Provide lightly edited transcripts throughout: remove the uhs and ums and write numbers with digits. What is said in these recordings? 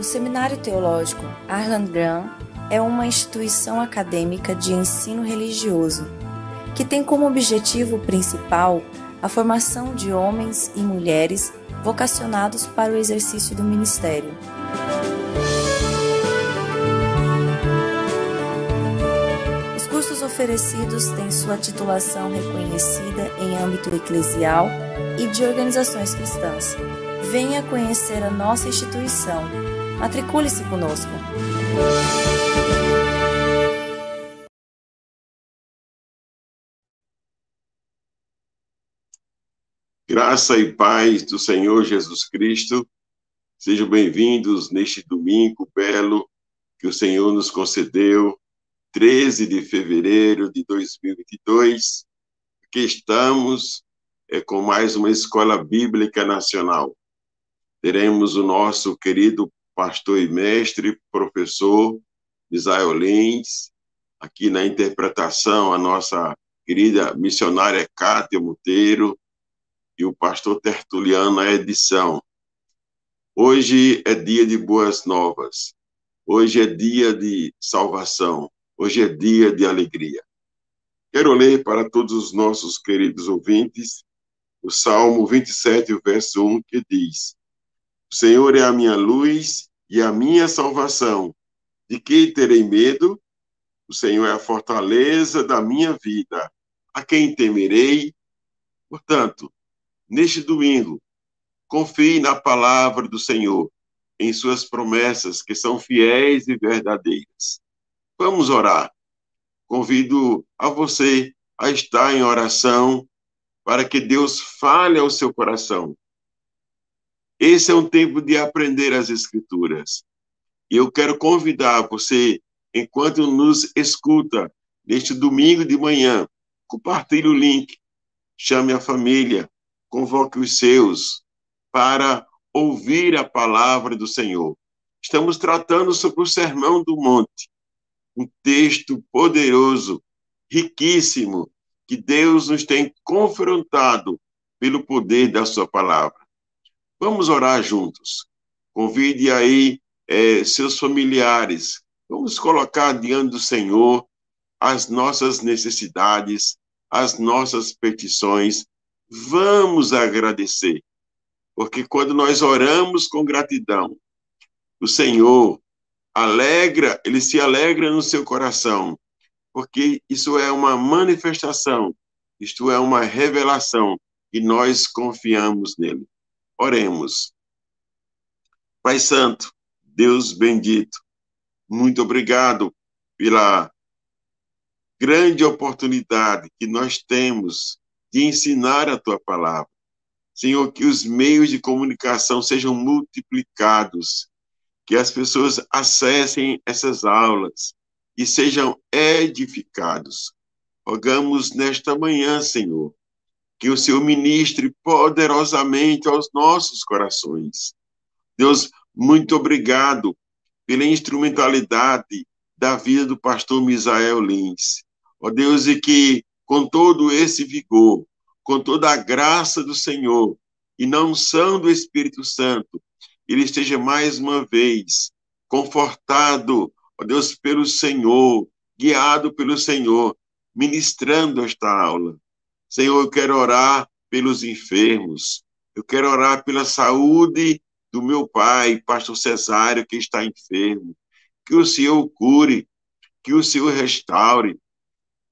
O Seminário Teológico Harlan Graham é uma instituição acadêmica de ensino religioso que tem como objetivo principal a formação de homens e mulheres vocacionados para o exercício do ministério. Os cursos oferecidos têm sua titulação reconhecida em âmbito eclesial e de organizações cristãs. Venha conhecer a nossa instituição. Matricule-se conosco. Graça e paz do Senhor Jesus Cristo. Sejam bem-vindos neste domingo belo que o Senhor nos concedeu, 13 de fevereiro de 2022, que estamos com mais uma Escola Bíblica Nacional. Teremos o nosso querido pastor e mestre, professor Misael Lins, aqui na interpretação, a nossa querida missionária Cátia Monteiro e o pastor Tertuliano na edição. Hoje é dia de boas novas, hoje é dia de salvação, hoje é dia de alegria. Quero ler para todos os nossos queridos ouvintes o Salmo 27, o verso 1, que diz: O Senhor é a minha luz e a minha salvação. De que terei medo? O Senhor é a fortaleza da minha vida. A quem temerei? Portanto, neste domingo, confie na palavra do Senhor, em suas promessas que são fiéis e verdadeiras. Vamos orar. Convido a você a estar em oração para que Deus fale ao seu coração. Esse é um tempo de aprender as Escrituras. E eu quero convidar você, enquanto nos escuta, neste domingo de manhã, compartilhe o link, chame a família, convoque os seus para ouvir a palavra do Senhor. Estamos tratando sobre o Sermão do Monte, um texto poderoso, riquíssimo, que Deus nos tem confrontado pelo poder da sua palavra. Vamos orar juntos. Convide aí seus familiares. Vamos colocar diante do Senhor as nossas necessidades, as nossas petições. Vamos agradecer, porque quando nós oramos com gratidão, o Senhor ele se alegra no seu coração, porque isso é uma manifestação, isto é uma revelação, e nós confiamos nele. Oremos. Pai Santo, Deus bendito, muito obrigado pela grande oportunidade que nós temos de ensinar a tua palavra. Senhor, que os meios de comunicação sejam multiplicados, que as pessoas acessem essas aulas e sejam edificados. Rogamos nesta manhã, Senhor, que o Senhor ministre poderosamente aos nossos corações. Deus, muito obrigado pela instrumentalidade da vida do pastor Misael Lins. Ó Deus, e que com todo esse vigor, com toda a graça do Senhor e na unção do Espírito Santo, ele esteja mais uma vez confortado, ó Deus, pelo Senhor, guiado pelo Senhor, ministrando esta aula. Senhor, eu quero orar pelos enfermos, eu quero orar pela saúde do meu pai, pastor Cesário, que está enfermo. Que o Senhor o cure, que o Senhor restaure.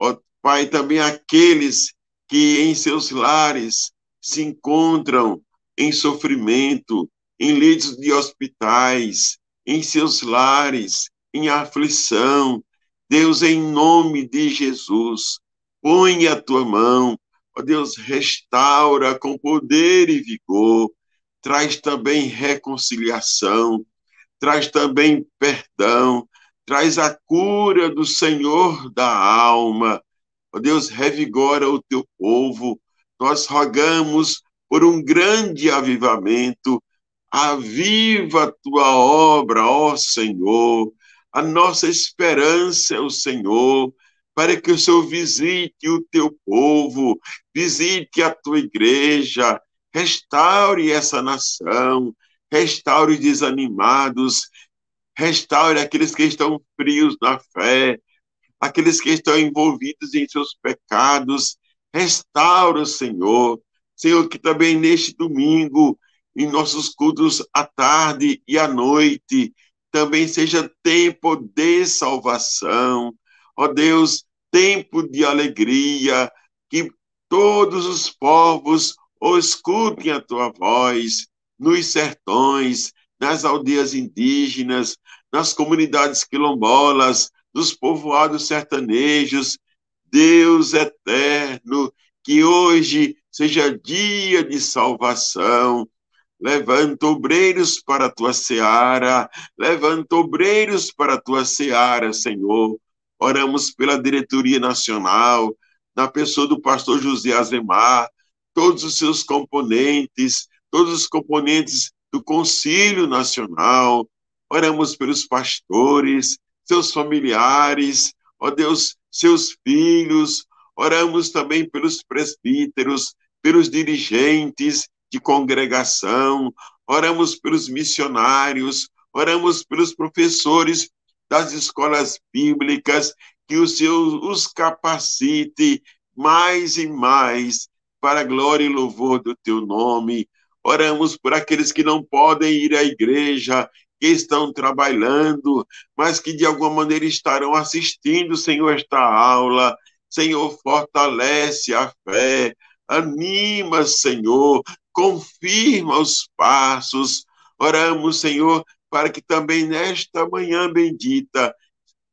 Ó Pai, também aqueles que em seus lares se encontram em sofrimento, em leitos de hospitais, em seus lares, em aflição. Deus, em nome de Jesus, põe a tua mão, ó Deus, restaura com poder e vigor, traz também reconciliação, traz também perdão, traz a cura do Senhor da alma. Ó Deus, revigora o teu povo. Nós rogamos por um grande avivamento. Aviva a tua obra, ó Senhor. A nossa esperança é o Senhor, para que o Senhor visite o teu povo, visite a tua igreja, restaure essa nação, restaure os desanimados, restaure aqueles que estão frios na fé, aqueles que estão envolvidos em seus pecados. Restaura, Senhor. Senhor, que também neste domingo, em nossos cultos à tarde e à noite, também seja tempo de salvação. Ó Deus, tempo de alegria, que todos os povos escutem a tua voz, nos sertões, nas aldeias indígenas, nas comunidades quilombolas, nos povoados sertanejos. Deus eterno, que hoje seja dia de salvação. Levanta obreiros para a tua seara, levanta obreiros para a tua seara, Senhor. Oramos pela diretoria nacional, na pessoa do pastor José Azemar, todos os seus componentes, todos os componentes do Concílio Nacional. Oramos pelos pastores, seus familiares, ó Deus, seus filhos. Oramos também pelos presbíteros, pelos dirigentes de congregação, oramos pelos missionários, oramos pelos professores das escolas bíblicas, que o Senhor os capacite mais e mais para a glória e louvor do teu nome. Oramos por aqueles que não podem ir à igreja, que estão trabalhando, mas que de alguma maneira estarão assistindo, Senhor, esta aula. Senhor, fortalece a fé, anima, Senhor, confirma os passos. Oramos, Senhor, para que também nesta manhã bendita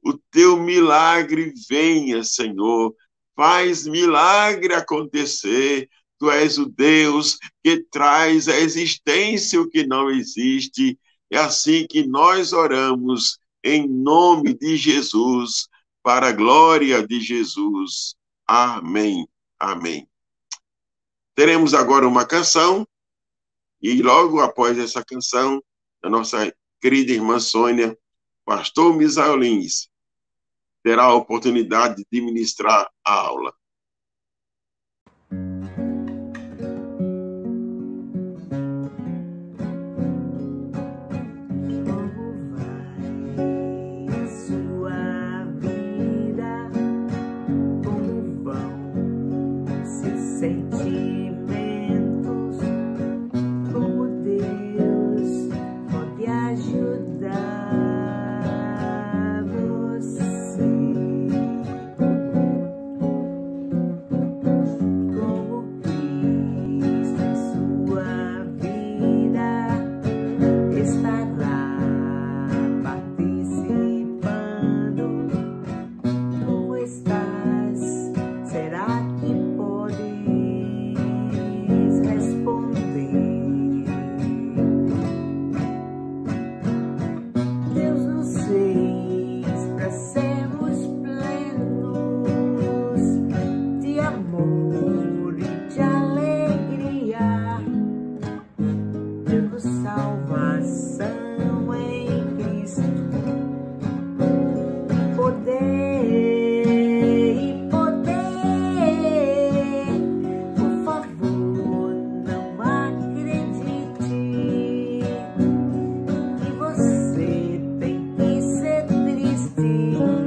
o teu milagre venha, Senhor. Faz milagre acontecer. Tu és o Deus que traz à existência o que não existe. É assim que nós oramos, em nome de Jesus, para a glória de Jesus. Amém. Amém. Teremos agora uma canção, e logo após essa canção, a nossa querida irmã Sônia, pastor Misael Lins, terá a oportunidade de ministrar a aula. Você tem que ser triste.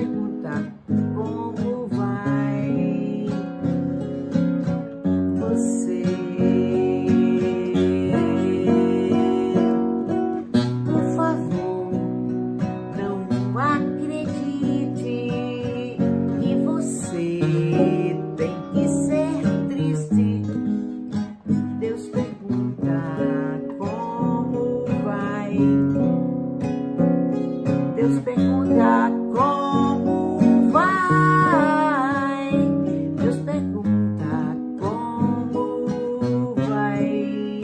perguntar como vai você. Por favor, não acredite que você tem que ser triste. Deus pergunta como vai. Deus pergunta como vai. Deus pergunta como vai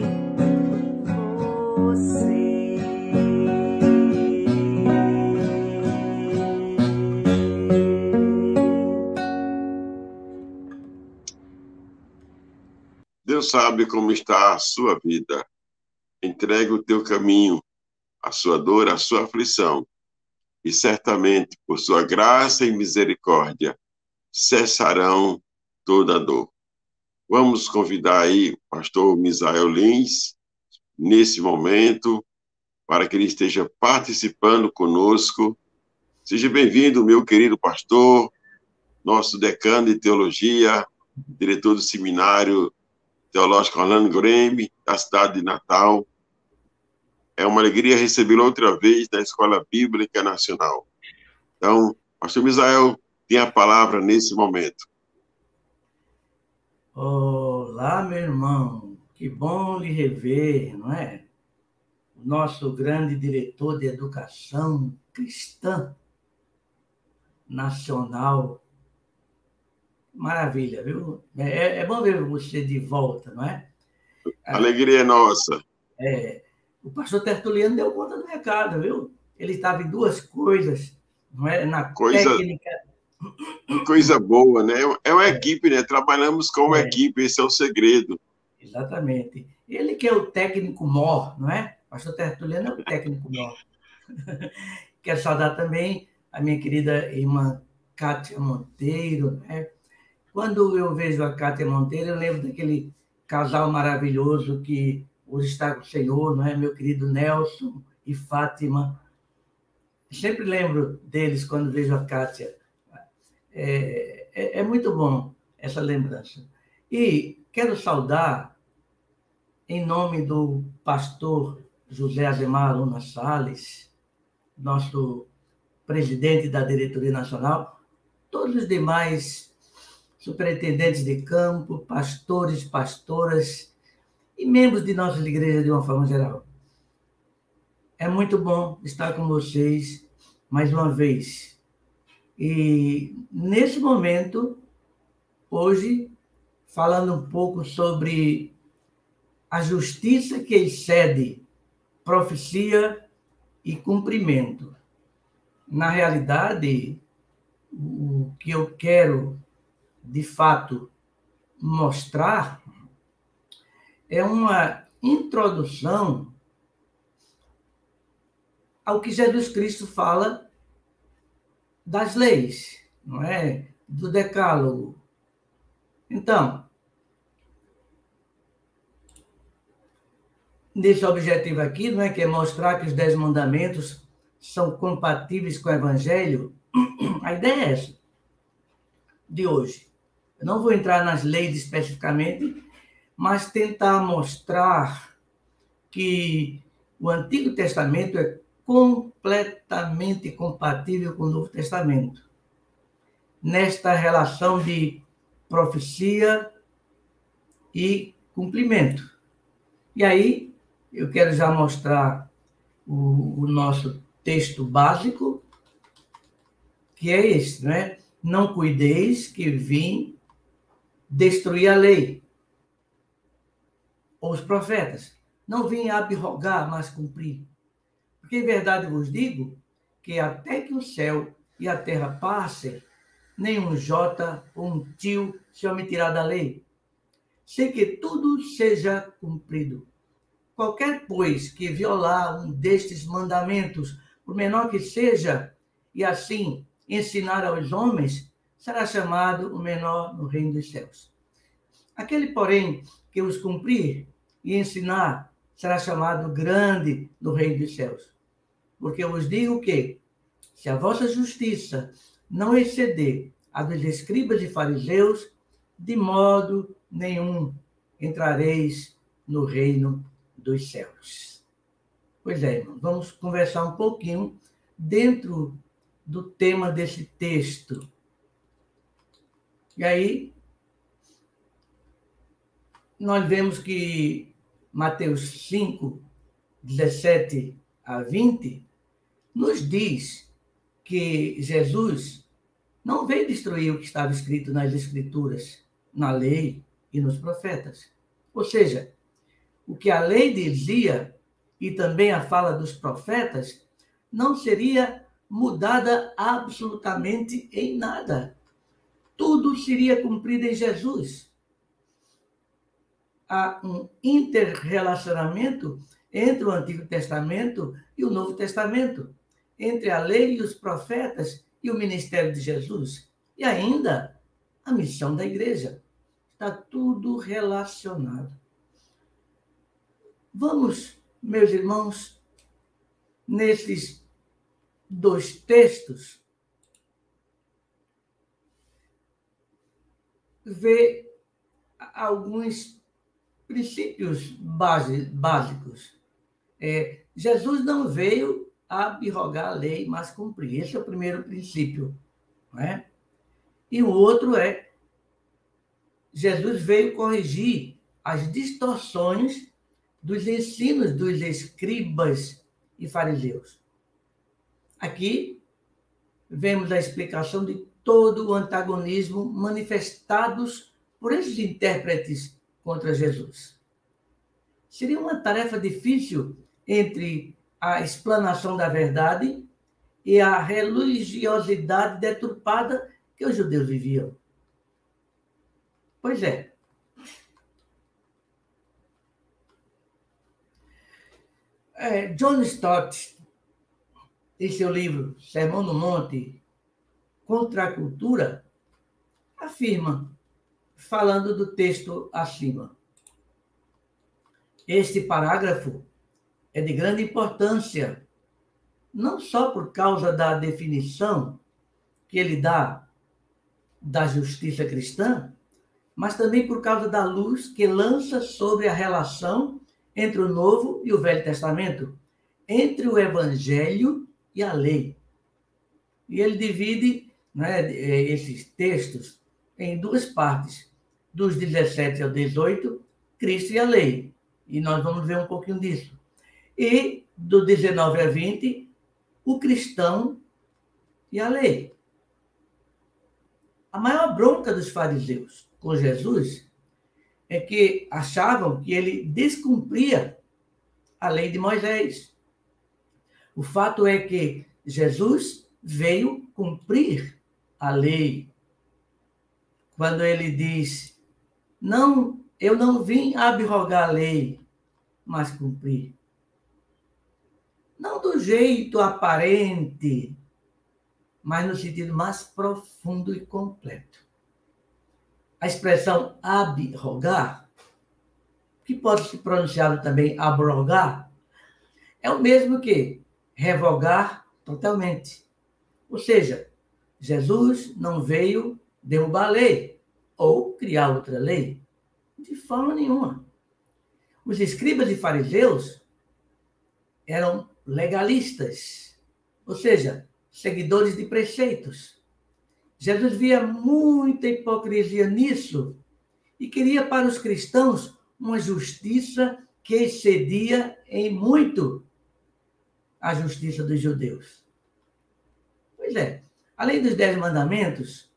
você. Deus sabe como está a sua vida. Entrega o teu caminho, a sua dor, a sua aflição. E certamente, por sua graça e misericórdia, cessarão toda dor. Vamos convidar aí o pastor Misael Lins, nesse momento, para que ele esteja participando conosco. Seja bem-vindo, meu querido pastor, nosso decano de teologia, diretor do seminário teológico Orlando Graham, da cidade de Natal. É uma alegria recebê-lo outra vez na Escola Bíblica Nacional. Então, pastor Misael tem a palavra nesse momento. Olá, meu irmão. Que bom lhe rever, não é? O nosso grande diretor de educação cristã nacional. Maravilha, viu? É bom ver você de volta, não é? A alegria é nossa. O pastor Tertuliano deu conta do recado, viu? Ele estava em duas coisas, não é? Na técnica. Coisa boa, né? É uma equipe, né? Trabalhamos com uma equipe, esse é o segredo. Exatamente. Ele que é o técnico mor, não é? O pastor Tertuliano é o técnico mor. Quero saudar também a minha querida irmã Kátia Monteiro, né? Quando eu vejo a Kátia Monteiro, eu lembro daquele casal maravilhoso que hoje está com o Senhor, não é? Meu querido Nelson e Fátima. Sempre lembro deles quando vejo a Kátia. É muito bom essa lembrança. E quero saudar, em nome do pastor José Ademar Luna Salles, nosso presidente da diretoria nacional, todos os demais superintendentes de campo, pastores, pastoras e membros de nossas igrejas de uma forma geral. É muito bom estar com vocês mais uma vez. E nesse momento, hoje, falando um pouco sobre a justiça que excede profecia e cumprimento. Na realidade, o que eu quero, de fato, mostrar é uma introdução ao que Jesus Cristo fala das leis, não é? Do decálogo. Então, nesse objetivo aqui, não é, que é mostrar que os 10 mandamentos são compatíveis com o Evangelho, a ideia é essa, de hoje. Eu não vou entrar nas leis especificamente, mas tentar mostrar que o Antigo Testamento é completamente compatível com o Novo Testamento, nesta relação de profecia e cumprimento. E aí, eu quero já mostrar o nosso texto básico, que é esse, não é? Não cuideis que vim destruir a lei ou os profetas. Não vim abrogar, mas cumprir. Porque em verdade vos digo que até que o céu e a terra passem, nem um jota ou um tio se omitirá da lei, sem que tudo seja cumprido. Qualquer, pois, que violar um destes mandamentos, por menor que seja, e assim ensinar aos homens, será chamado o menor no reino dos céus. Aquele, porém, que os cumprir e ensinar, será chamado grande no reino dos céus. Porque eu vos digo que, se a vossa justiça não exceder a dos escribas e fariseus, de modo nenhum entrareis no reino dos céus. Pois é, irmão, vamos conversar um pouquinho dentro do tema desse texto. E aí, nós vemos que Mateus 5, 17 a 20, nos diz que Jesus não veio destruir o que estava escrito nas Escrituras, na lei e nos profetas. Ou seja, o que a lei dizia e também a fala dos profetas não seria mudada absolutamente em nada. Tudo seria cumprido em Jesus. Há um interrelacionamento entre o Antigo Testamento e o Novo Testamento, entre a lei e os profetas e o ministério de Jesus, e ainda a missão da igreja. Está tudo relacionado. Vamos, meus irmãos, nesses dois textos, ver alguns princípios básicos. Jesus não veio abrogar a lei, mas cumprir. Esse é o primeiro princípio. Não é? E o outro é, Jesus veio corrigir as distorções dos ensinos dos escribas e fariseus. Aqui vemos a explicação de todo o antagonismo manifestados por esses intérpretes contra Jesus. Seria uma tarefa difícil entre a explanação da verdade e a religiosidade deturpada que os judeus viviam. Pois é. John Stott, em seu livro Sermão do Monte, Contra a Cultura, afirma, falando do texto acima: este parágrafo é de grande importância, não só por causa da definição que ele dá da justiça cristã, mas também por causa da luz que lança sobre a relação entre o Novo e o Velho Testamento, entre o Evangelho e a lei. E ele divide, esses textos em duas partes, dos 17 ao 18, Cristo e a lei. E nós vamos ver um pouquinho disso. E do 19 a 20, o cristão e a lei. A maior bronca dos fariseus com Jesus é que achavam que ele descumpria a lei de Moisés. O fato é que Jesus veio cumprir a lei. Quando ele diz, não, eu não vim abrogar a lei, mas cumprir. Não do jeito aparente, mas no sentido mais profundo e completo. A expressão abrogar, que pode ser pronunciado também abrogar, é o mesmo que revogar totalmente. Ou seja, Jesus não veio derrubar a lei ou criar outra lei, de forma nenhuma. Os escribas e fariseus eram legalistas, ou seja, seguidores de preceitos. Jesus via muita hipocrisia nisso e queria para os cristãos uma justiça que excedia em muito a justiça dos judeus. Pois é, além dos 10 mandamentos,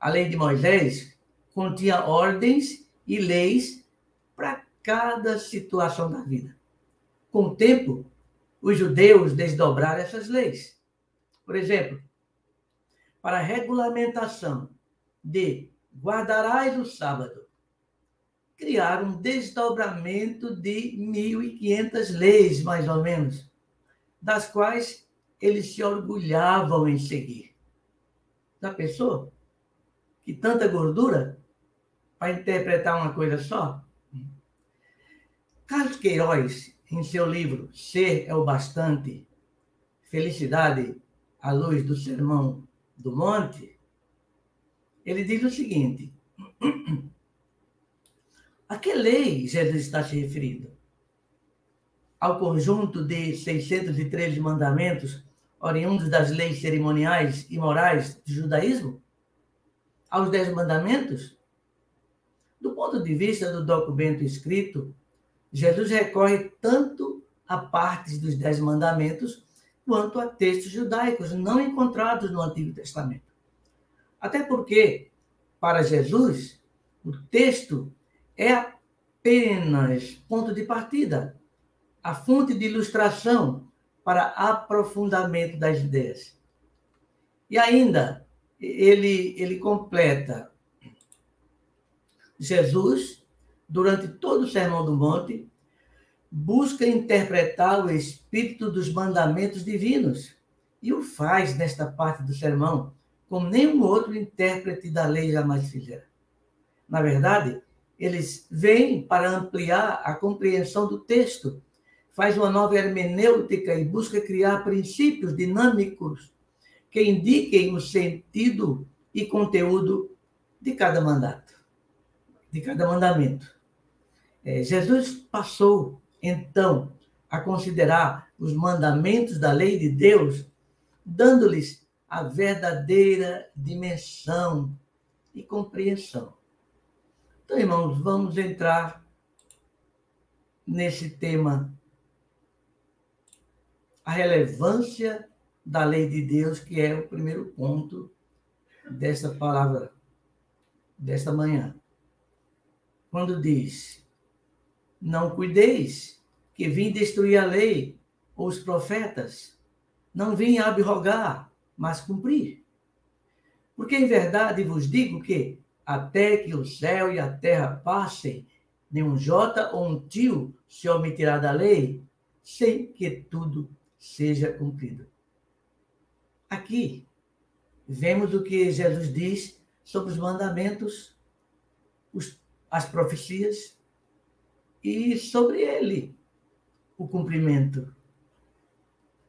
a lei de Moisés continha ordens e leis para cada situação da vida. Com o tempo, os judeus desdobraram essas leis. Por exemplo, para a regulamentação de guardarás o sábado, criaram um desdobramento de 1.500 leis, mais ou menos, das quais eles se orgulhavam em seguir. Já pensou? Que tanta gordura para interpretar uma coisa só? Carlos Queiroz, em seu livro Ser é o Bastante, Felicidade à Luz do Sermão do Monte, ele diz o seguinte: a que lei Jesus está se referindo? Ao conjunto de 613 mandamentos oriundos das leis cerimoniais e morais do judaísmo? Aos 10 mandamentos? Do ponto de vista do documento escrito, Jesus recorre tanto a partes dos 10 mandamentos quanto a textos judaicos não encontrados no Antigo Testamento. Até porque, para Jesus, o texto é apenas ponto de partida, a fonte de ilustração para aprofundamento das ideias. E ainda, ele completa: Jesus, durante todo o Sermão do Monte, busca interpretar o espírito dos mandamentos divinos e o faz nesta parte do sermão, como nenhum outro intérprete da lei jamais fizera. Na verdade, eles vêm para ampliar a compreensão do texto, faz uma nova hermenêutica e busca criar princípios dinâmicos que indiquem o sentido e conteúdo de cada mandato, de cada mandamento. Jesus passou, então, a considerar os mandamentos da lei de Deus, dando-lhes a verdadeira dimensão e compreensão. Então, irmãos, vamos entrar nesse tema, a relevância da lei de Deus, que é o primeiro ponto desta palavra, desta manhã. Quando diz: não cuideis, que vim destruir a lei ou os profetas, não vim abrogar, mas cumprir. Porque em verdade vos digo que, até que o céu e a terra passem, nenhum jota ou um tio se omitirá da lei, sem que tudo seja cumprido. Aqui, vemos o que Jesus diz sobre os mandamentos, as profecias e sobre ele, o cumprimento.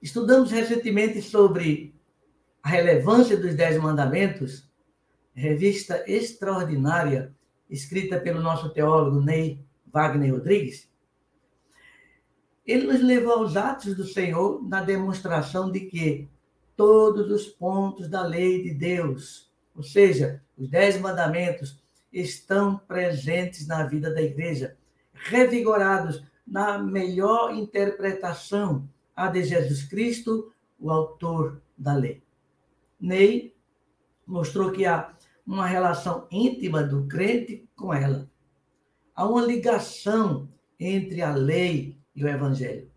Estudamos recentemente sobre a relevância dos 10 mandamentos, revista extraordinária, escrita pelo nosso teólogo Ney Wagner Rodrigues. Ele nos levou aos atos do Senhor na demonstração de que todos os pontos da lei de Deus, ou seja, os 10 mandamentos, estão presentes na vida da igreja, revigorados na melhor interpretação, a de Jesus Cristo, o autor da lei. Ney mostrou que há uma relação íntima do crente com ela. Há uma ligação entre a lei e o evangelho.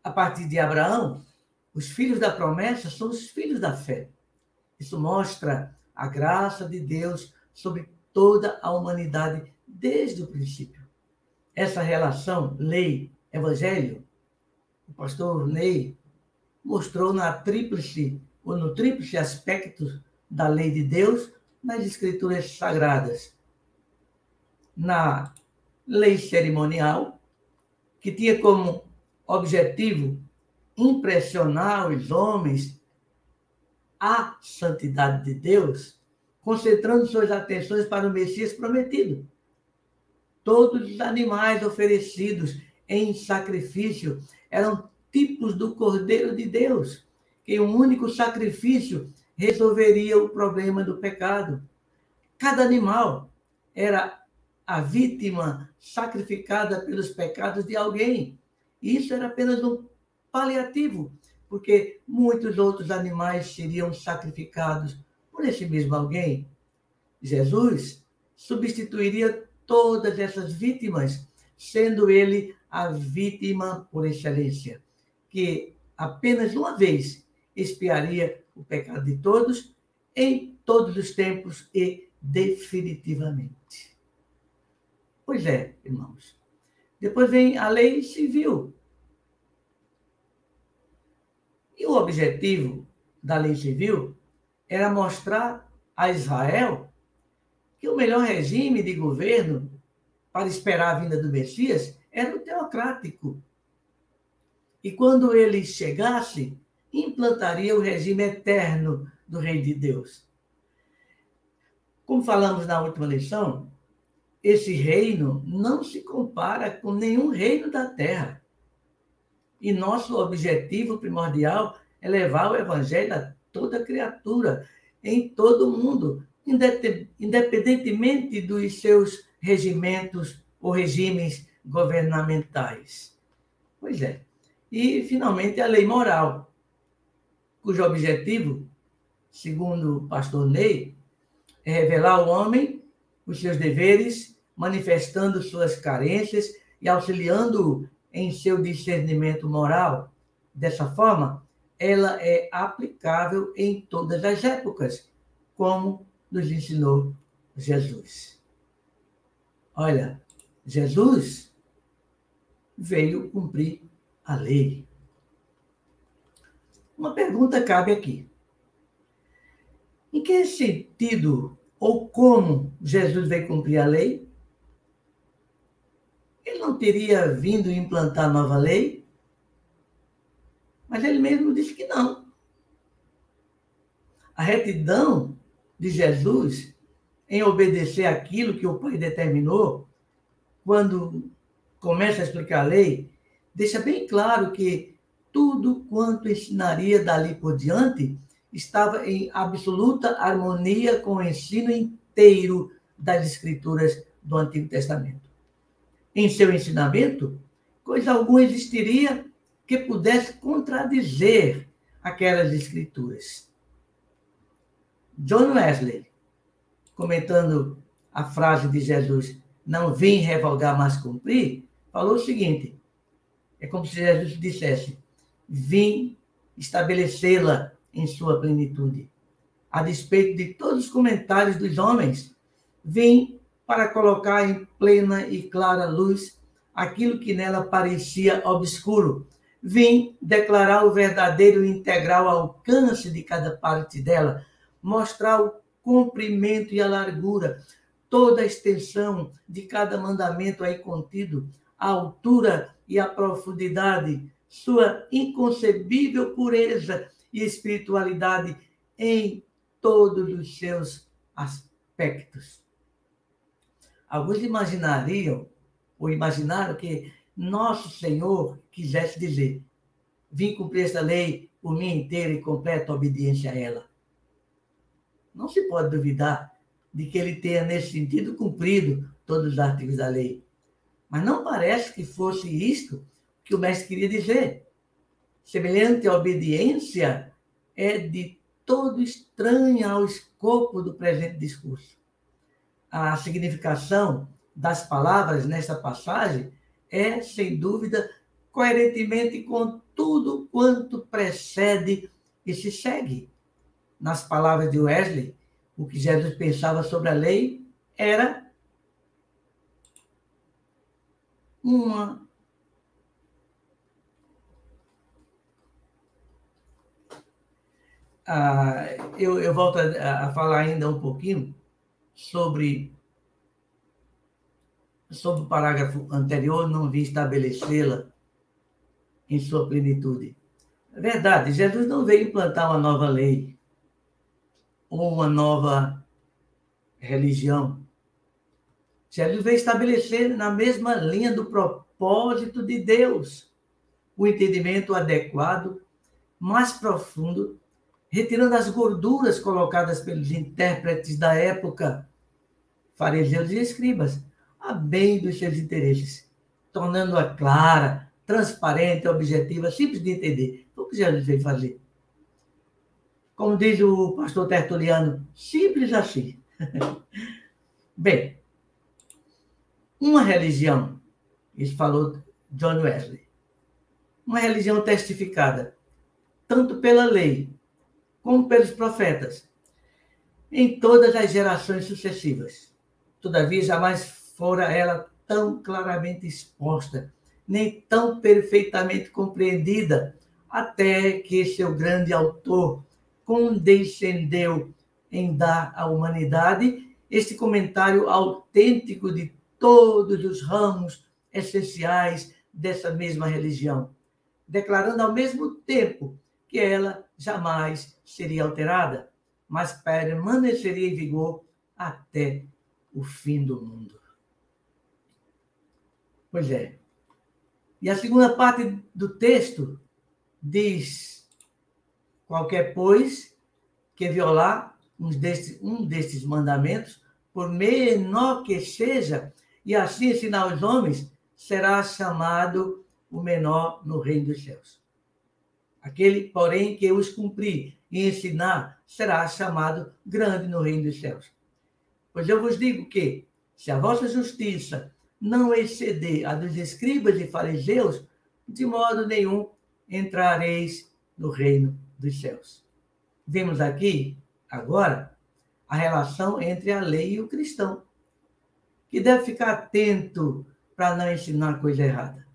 A partir de Abraão, os filhos da promessa são os filhos da fé. Isso mostra a graça de Deus sobre toda a humanidade desde o princípio. Essa relação lei-evangelho, o pastor Ney mostrou no tríplice aspecto da lei de Deus nas Escrituras Sagradas. Na lei cerimonial, que tinha como objetivo impressionar os homens à santidade de Deus, concentrando suas atenções para o Messias prometido. Todos os animais oferecidos em sacrifício eram tipos do Cordeiro de Deus, que um único sacrifício resolveria o problema do pecado. Cada animal era a vítima sacrificada pelos pecados de alguém. Isso era apenas um paliativo, porque muitos outros animais seriam sacrificados por esse mesmo alguém. Jesus substituiria todas essas vítimas, sendo ele a vítima por excelência, que apenas uma vez expiaria o pecado de todos, em todos os tempos e definitivamente. Pois é, irmãos. Depois vem a lei civil. E o objetivo da lei civil era mostrar a Israel que o melhor regime de governo para esperar a vinda do Messias era o teocrático. E quando ele chegasse, implantaria o regime eterno do reino de Deus. Como falamos na última lição, esse reino não se compara com nenhum reino da terra. E nosso objetivo primordial é levar o evangelho a toda criatura, em todo o mundo, independentemente dos seus regimentos ou regimes governamentais. Pois é. E, finalmente, a lei moral, cujo objetivo, segundo o pastor Ney, é revelar ao homem os seus deveres, manifestando suas carências e auxiliando-o em seu discernimento moral. Dessa forma, ela é aplicável em todas as épocas, como nos ensinou Jesus. Olha, Jesus veio cumprir a lei. Uma pergunta cabe aqui. Em que sentido ou como Jesus veio cumprir a lei? Ele não teria vindo implantar nova lei? Mas ele mesmo disse que não. A retidão de Jesus em obedecer aquilo que o Pai determinou, quando começa a explicar a lei, deixa bem claro que tudo quanto ensinaria dali por diante estava em absoluta harmonia com o ensino inteiro das Escrituras do Antigo Testamento. Em seu ensinamento, coisa alguma existiria que pudesse contradizer aquelas Escrituras. John Wesley, comentando a frase de Jesus, não vim revogar, mas cumprir, falou o seguinte, é como se Jesus dissesse, vim estabelecê-la em sua plenitude. A despeito de todos os comentários dos homens, vim para colocar em plena e clara luz aquilo que nela parecia obscuro. Vim declarar o verdadeiro e integral alcance de cada parte dela, mostrar o comprimento e a largura, toda a extensão de cada mandamento aí contido, a altura e a profundidade, sua inconcebível pureza e espiritualidade em todos os seus aspectos. Alguns imaginariam, ou imaginaram que nosso Senhor quisesse dizer, vim cumprir esta lei por minha inteira e completa obediência a ela. Não se pode duvidar de que ele tenha, nesse sentido, cumprido todos os artigos da lei. Mas não parece que fosse isto que o mestre queria dizer. Semelhante obediência é de todo estranha ao escopo do presente discurso. A significação das palavras nesta passagem é, sem dúvida, coerentemente com tudo quanto precede e se segue. Nas palavras de Wesley, o que Jesus pensava sobre a lei era uma eu volto a falar ainda um pouquinho sobre o parágrafo anterior, não vim estabelecê-la em sua plenitude. É verdade, Jesus não veio implantar uma nova lei ou uma nova religião. Jesus veio estabelecer na mesma linha do propósito de Deus o entendimento adequado, mais profundo, retirando as gorduras colocadas pelos intérpretes da época, fariseus e escribas, a bem dos seus interesses, tornando-a clara, transparente, objetiva, simples de entender. Foi o que Jesus veio fazer. Como diz o pastor Tertuliano, simples assim. Bem, uma religião, isso falou John Wesley, uma religião testificada, tanto pela lei, como pelos profetas, em todas as gerações sucessivas. Todavia, jamais fora ela tão claramente exposta, nem tão perfeitamente compreendida, até que seu grande autor condescendeu em dar à humanidade este comentário autêntico de todos os ramos essenciais dessa mesma religião, declarando ao mesmo tempo que ela jamais seria alterada, mas permaneceria em vigor até o fim do mundo. Pois é. E a segunda parte do texto diz: qualquer, pois, que violar um destes mandamentos, por menor que seja, e assim ensinar os homens, será chamado o menor no reino dos céus. Aquele, porém, que os cumprir e ensinar, será chamado grande no reino dos céus. Pois eu vos digo que, se a vossa justiça não exceder a dos escribas e fariseus, de modo nenhum entrareis no reino dos céus. Vemos aqui, agora, a relação entre a lei e o cristão, que deve ficar atento para não ensinar coisa errada.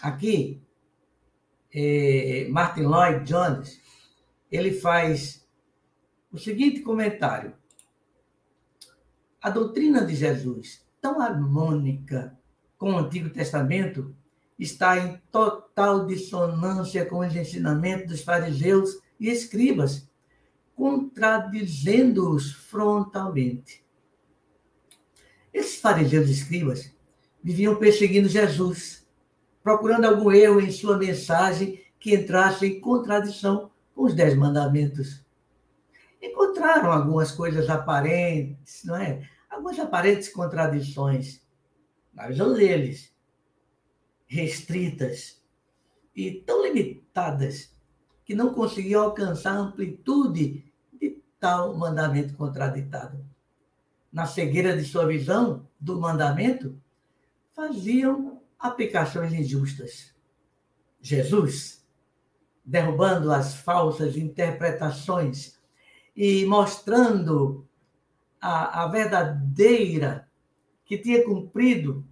Aqui, Martin Lloyd Jones, ele faz o seguinte comentário: a doutrina de Jesus, tão harmônica com o Antigo Testamento, está em total dissonância com os ensinamentos dos fariseus e escribas, contradizendo-os frontalmente. Esses fariseus e escribas viviam perseguindo Jesus, procurando algum erro em sua mensagem que entrasse em contradição com os 10 mandamentos. Encontraram algumas coisas aparentes, não é? Algumas aparentes contradições, na visão deles, restritas e tão limitadas que não conseguiam alcançar a amplitude de tal mandamento contraditado. Na cegueira de sua visão do mandamento, faziam aplicações injustas. Jesus, derrubando as falsas interpretações e mostrando a verdadeira que tinha cumprido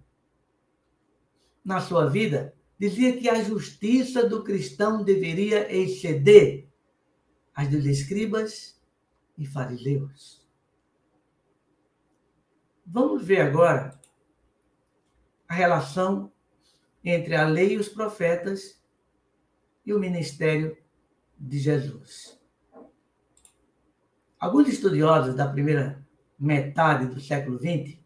na sua vida, dizia que a justiça do cristão deveria exceder as dos escribas e fariseus. Vamos ver agora a relação entre a lei e os profetas e o ministério de Jesus. Alguns estudiosos da primeira metade do século XX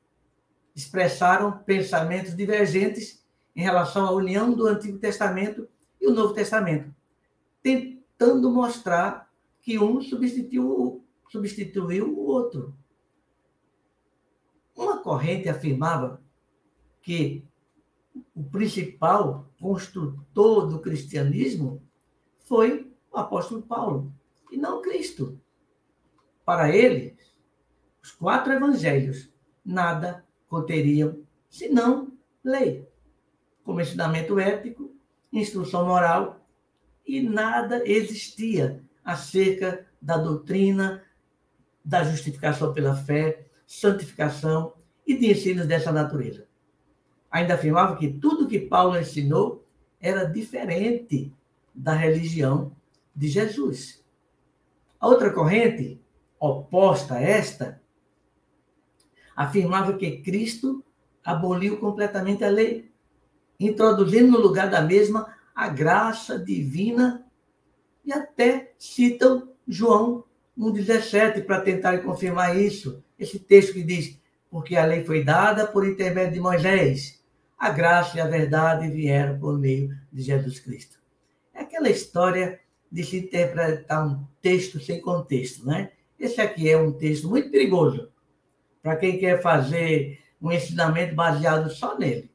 expressaram pensamentos divergentes em relação à união do Antigo Testamento e o Novo Testamento, tentando mostrar que um substituiu o outro. Uma corrente afirmava que o principal construtor do cristianismo foi o apóstolo Paulo, e não Cristo. Para ele, os 4 evangelhos nada conteriam senão lei, como ensinamento ético, instrução moral, e nada existia acerca da doutrina, da justificação pela fé, santificação e de ensinos dessa natureza. Ainda afirmava que tudo que Paulo ensinou era diferente da religião de Jesus. A outra corrente, oposta a esta, afirmava que Cristo aboliu completamente a lei, introduzindo no lugar da mesma a graça divina, e até citam João 1,17 para tentar confirmar isso. Esse texto que diz: porque a lei foi dada por intermédio de Moisés, a graça e a verdade vieram por meio de Jesus Cristo. É aquela história de se interpretar um texto sem contexto, né? Esse aqui é um texto muito perigoso para quem quer fazer um ensinamento baseado só nele.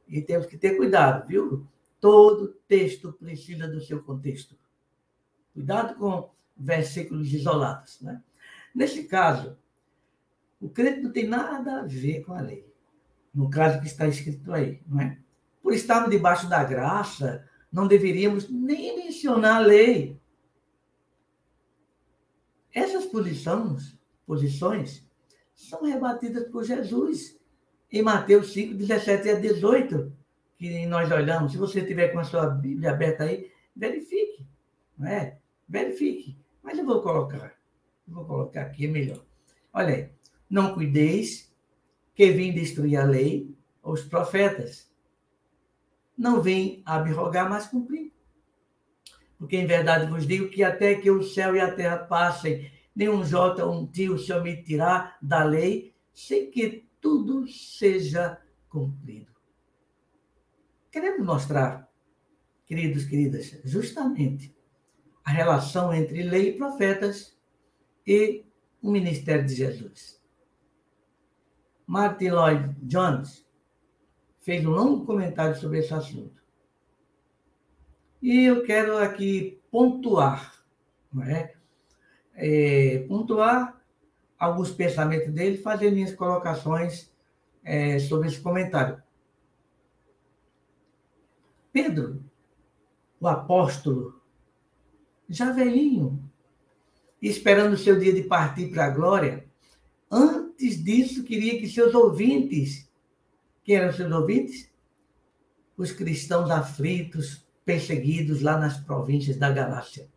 E temos que ter cuidado, viu? Todo texto precisa do seu contexto. Cuidado com versículos isolados, né? Nesse caso, o crente não tem nada a ver com a lei. No caso que está escrito aí, não é? Por estarmos debaixo da graça, não deveríamos nem mencionar a lei. Essas posições são rebatidas por Jesus em Mateus 5, 17 a 18, que nós olhamos. Se você tiver com a sua Bíblia aberta aí, verifique, não é? Verifique. Mas eu vou colocar aqui, é melhor. Olha aí. Não cuideis que vim destruir a lei ou os profetas. Não vim abrogar, mas cumprir. Porque em verdade vos digo que até que o céu e a terra passem, nenhum jota ou um tio se omitirá da lei, sem que tudo seja cumprido. Queremos mostrar, queridos e queridas, justamente a relação entre lei e profetas e o ministério de Jesus. Martin Lloyd Jones fez um longo comentário sobre esse assunto. E eu quero aqui pontuar, não é? Pontuar alguns pensamentos dele, fazer minhas colocações sobre esse comentário. Pedro, o apóstolo, já velhinho, esperando o seu dia de partir para a glória, antes disso queria que seus ouvintes, quem eram seus ouvintes? Os cristãos aflitos, perseguidos lá nas províncias da Galácia.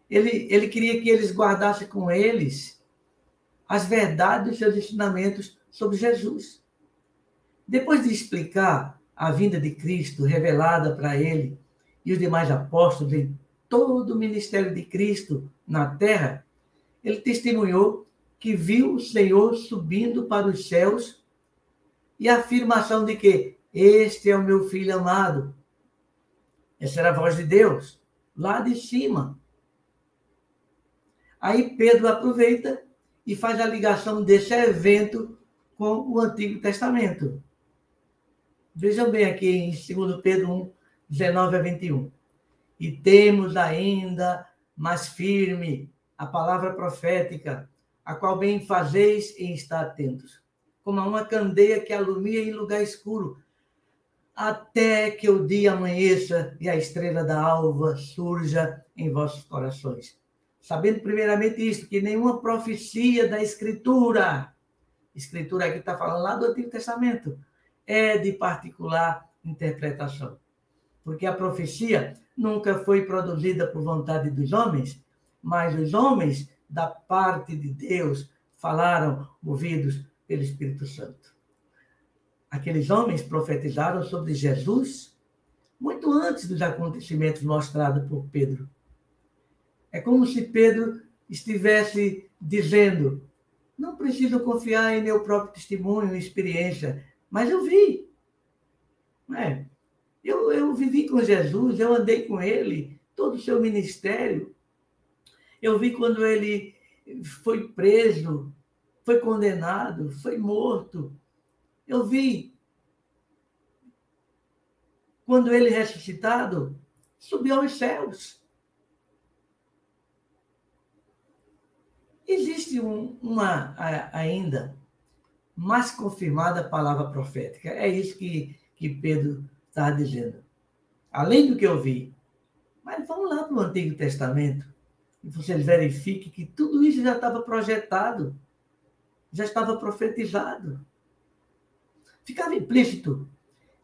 Ele queria que eles guardassem com eles as verdades dos seus ensinamentos sobre Jesus. Depois de explicar a vinda de Cristo revelada para ele e os demais apóstolos em todo o ministério de Cristo na terra, ele testemunhou que viu o Senhor subindo para os céus e a afirmação de que este é o meu filho amado. Essa era a voz de Deus, lá de cima. Aí Pedro aproveita e faz a ligação desse evento com o Antigo Testamento. Vejam bem aqui em 2 Pedro 1, 19 a 21. E temos ainda mais firme a palavra profética, a qual bem fazeis em estar atentos, como a uma candeia que alumia em lugar escuro, até que o dia amanheça e a estrela da alva surja em vossos corações. Sabendo primeiramente isto, que nenhuma profecia da Escritura aqui está falando lá do Antigo Testamento, é de particular interpretação. Porque a profecia nunca foi produzida por vontade dos homens, mas os homens, da parte de Deus, falaram movidos pelo Espírito Santo. Aqueles homens profetizaram sobre Jesus muito antes dos acontecimentos mostrados por Pedro. É como se Pedro estivesse dizendo: não preciso confiar em meu próprio testemunho e experiência, mas eu vi. Eu vivi com Jesus, eu andei com ele, todo o seu ministério. Eu vi quando ele foi preso, foi condenado, foi morto. Eu vi quando ele ressuscitado subiu aos céus. Existe uma ainda mais confirmada palavra profética. É isso que Pedro está dizendo. Além do que eu vi. Mas vamos lá para o Antigo Testamento e vocês verifiquem que tudo isso já estava projetado, já estava profetizado. Ficava implícito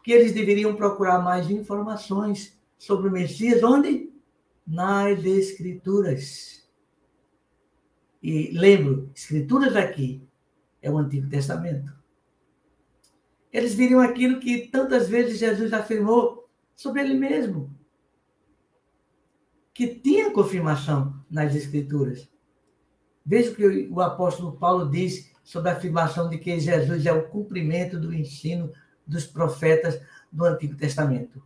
que eles deveriam procurar mais informações sobre o Messias. Onde? Nas Escrituras. E lembro, Escrituras aqui é o Antigo Testamento. Eles viriam aquilo que tantas vezes Jesus afirmou sobre ele mesmo, que tinha confirmação nas Escrituras. Veja o que o apóstolo Paulo diz sobre a afirmação de que Jesus é o cumprimento do ensino dos profetas do Antigo Testamento.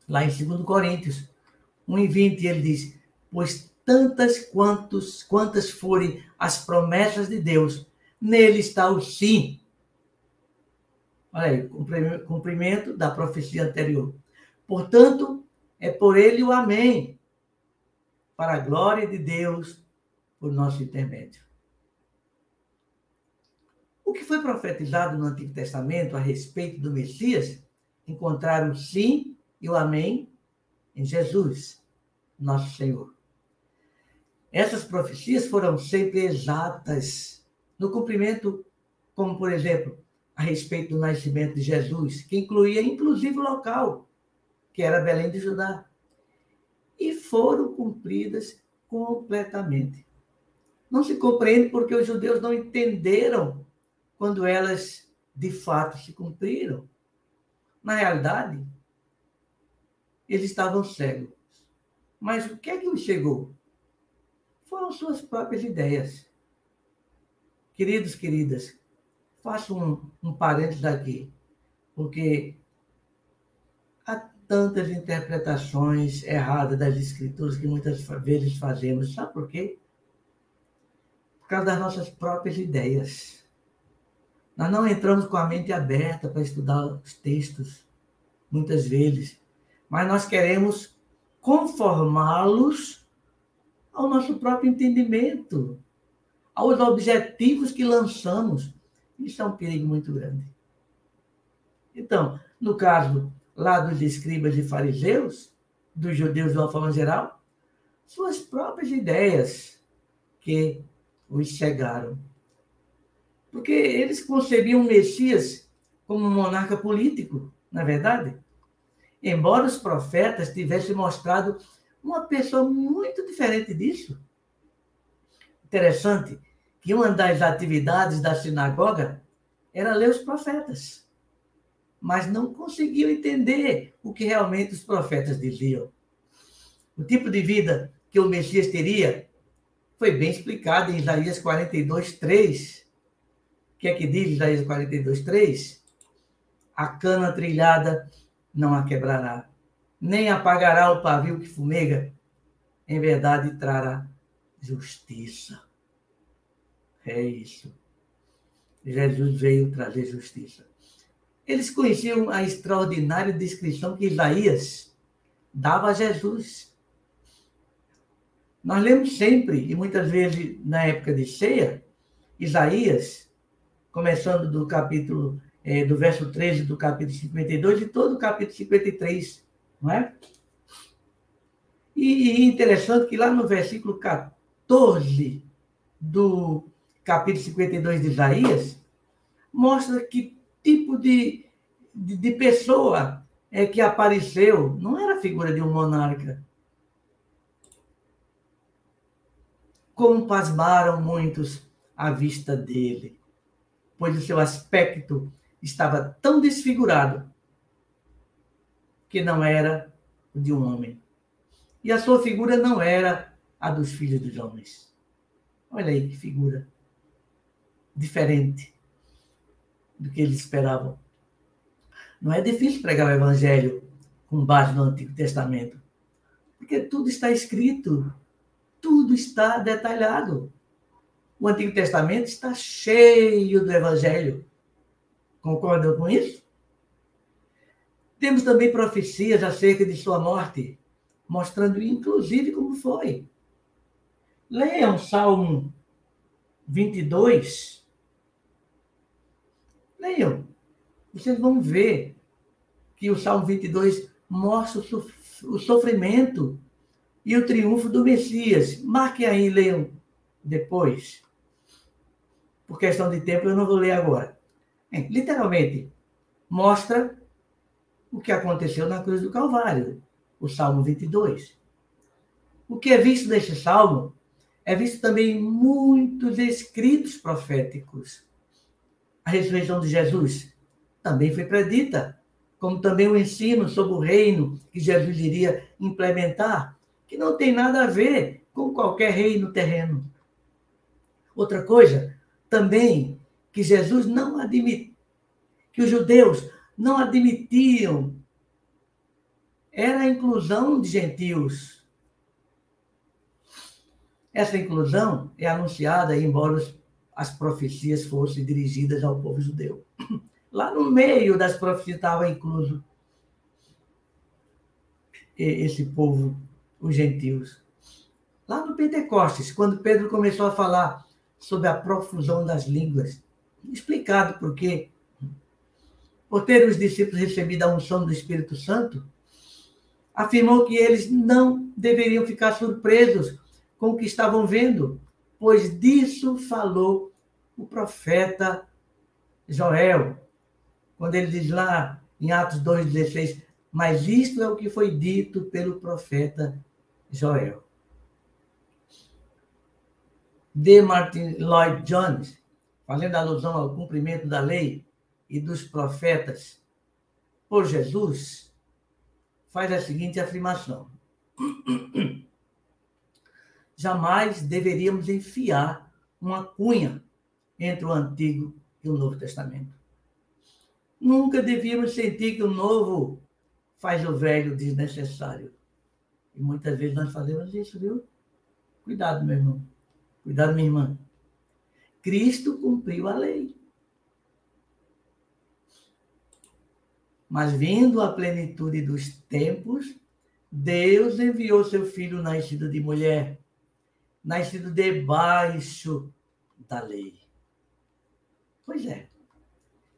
Lá em 2 Coríntios 1:20, ele diz: pois tantas quantas forem as promessas de Deus, nele está o sim. Olha aí, cumprimento da profecia anterior. Portanto, é por ele o amém, para a glória de Deus, por nosso intermédio. O que foi profetizado no Antigo Testamento a respeito do Messias, encontraram o sim e o amém em Jesus, nosso Senhor. Essas profecias foram sempre exatas no cumprimento, como, por exemplo, a respeito do nascimento de Jesus, que incluía inclusive o local, que era Belém de Judá. E foram cumpridas completamente. Não se compreende porque os judeus não entenderam quando elas, de fato, se cumpriram. Na realidade, eles estavam cegos. Mas o que é que os chegou? Foram suas próprias ideias. Queridos, queridas, faço um parênteses aqui, porque há tantas interpretações erradas das Escrituras que muitas vezes fazemos. Sabe por quê? Por causa das nossas próprias ideias. Nós não entramos com a mente aberta para estudar os textos, muitas vezes, mas nós queremos conformá-los ao nosso próprio entendimento, aos objetivos que lançamos. Isso é um perigo muito grande. Então, no caso lá dos escribas e fariseus, dos judeus de uma forma geral, suas próprias ideias que os cegaram. Porque eles concebiam o Messias como um monarca político, não é verdade? Embora os profetas tivessem mostrado uma pessoa muito diferente disso. Interessante que uma das atividades da sinagoga era ler os profetas, mas não conseguiam entender o que realmente os profetas diziam. O tipo de vida que o Messias teria foi bem explicado em Isaías 42:3. O que é que diz Isaías 42:3? A cana trilhada não a quebrará, nem apagará o pavio que fumega. Em verdade, trará justiça. É isso. Jesus veio trazer justiça. Eles conheciam a extraordinária descrição que Isaías dava a Jesus. Nós lemos sempre, e muitas vezes na época de ceia, Isaías, começando do capítulo, do verso 13 do capítulo 52 e todo o capítulo 53, não é? E interessante que lá no versículo 14 do capítulo 52 de Isaías, mostra que tipo de pessoa é que apareceu. Não era a figura de um monarca. Como pasmaram muitos à vista dele, pois o seu aspecto estava tão desfigurado que não era o de um homem. E a sua figura não era a dos filhos dos homens. Olha aí que figura diferente do que eles esperavam. Não é difícil pregar o evangelho com base no Antigo Testamento, porque tudo está escrito, tudo está detalhado. O Antigo Testamento está cheio do evangelho. Concordam com isso? Temos também profecias acerca de sua morte, mostrando inclusive como foi. Leiam Salmo 22. Leiam. Vocês vão ver que o Salmo 22 mostra o sofrimento e o triunfo do Messias. Marquem aí e leiam depois. Por questão de tempo, eu não vou ler agora. Literalmente, mostra o que aconteceu na cruz do Calvário, o Salmo 22. O que é visto neste Salmo é visto também em muitos escritos proféticos. A ressurreição de Jesus também foi predita, como também o ensino sobre o reino que Jesus iria implementar, que não tem nada a ver com qualquer reino terreno. Outra coisa, também, que Jesus não admitia, que os judeus não admitiam, era a inclusão de gentios. Essa inclusão é anunciada, embora as profecias fossem dirigidas ao povo judeu. Lá no meio das profecias estava incluso esse povo, os gentios. Lá no Pentecostes, quando Pedro começou a falar sobre a profusão das línguas, explicado por quê. Por ter os discípulos recebido a unção do Espírito Santo, afirmou que eles não deveriam ficar surpresos com o que estavam vendo, pois disso falou o profeta Joel, quando ele diz lá em Atos 2,16, mas isto é o que foi dito pelo profeta Joel. D. Martin Lloyd Jones, fazendo alusão ao cumprimento da lei e dos profetas por Jesus, faz a seguinte afirmação: Jamais deveríamos enfiar uma cunha entre o Antigo e o Novo Testamento. Nunca devíamos sentir que o Novo faz o velho desnecessário. E muitas vezes nós fazemos isso, viu? Cuidado, meu irmão. Cuidado, minha irmã. Cristo cumpriu a lei. Mas vindo a plenitude dos tempos, Deus enviou seu Filho nascido de mulher, nascido debaixo da lei. Pois é,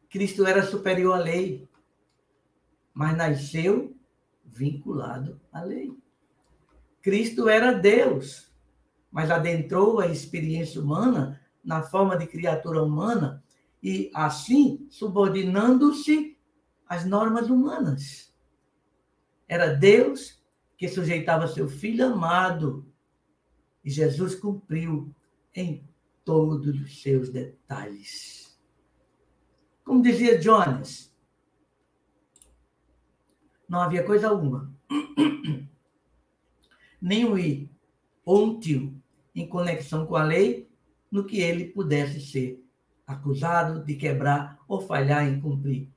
Cristo era superior à lei, mas nasceu vinculado à lei. Cristo era Deus, mas adentrou a experiência humana na forma de criatura humana e, assim, subordinando-se às normas humanas. Era Deus que sujeitava seu Filho amado e Jesus cumpriu em todos os seus detalhes. Como dizia Jones, não havia coisa alguma, nem um i ou um tio em conexão com a lei no que ele pudesse ser acusado de quebrar ou falhar em cumprir.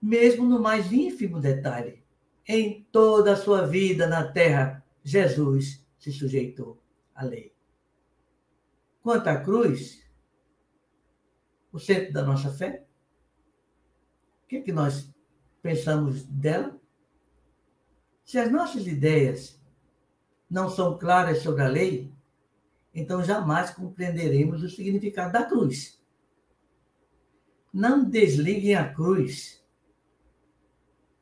Mesmo no mais ínfimo detalhe, em toda a sua vida na terra, Jesus se sujeitou à lei. Quanto à cruz, o centro da nossa fé, o que é que nós pensamos dela? Se as nossas ideias não são claras sobre a lei, então jamais compreenderemos o significado da cruz. Não desliguem a cruz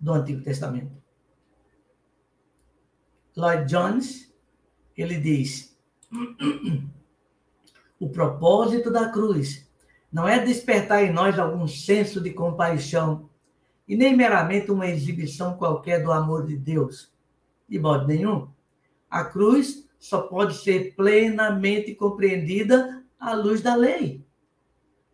do Antigo Testamento. Lloyd Jones, ele diz: o propósito da cruz não é despertar em nós algum senso de compaixão e nem meramente uma exibição qualquer do amor de Deus. De modo nenhum. A cruz só pode ser plenamente compreendida à luz da lei.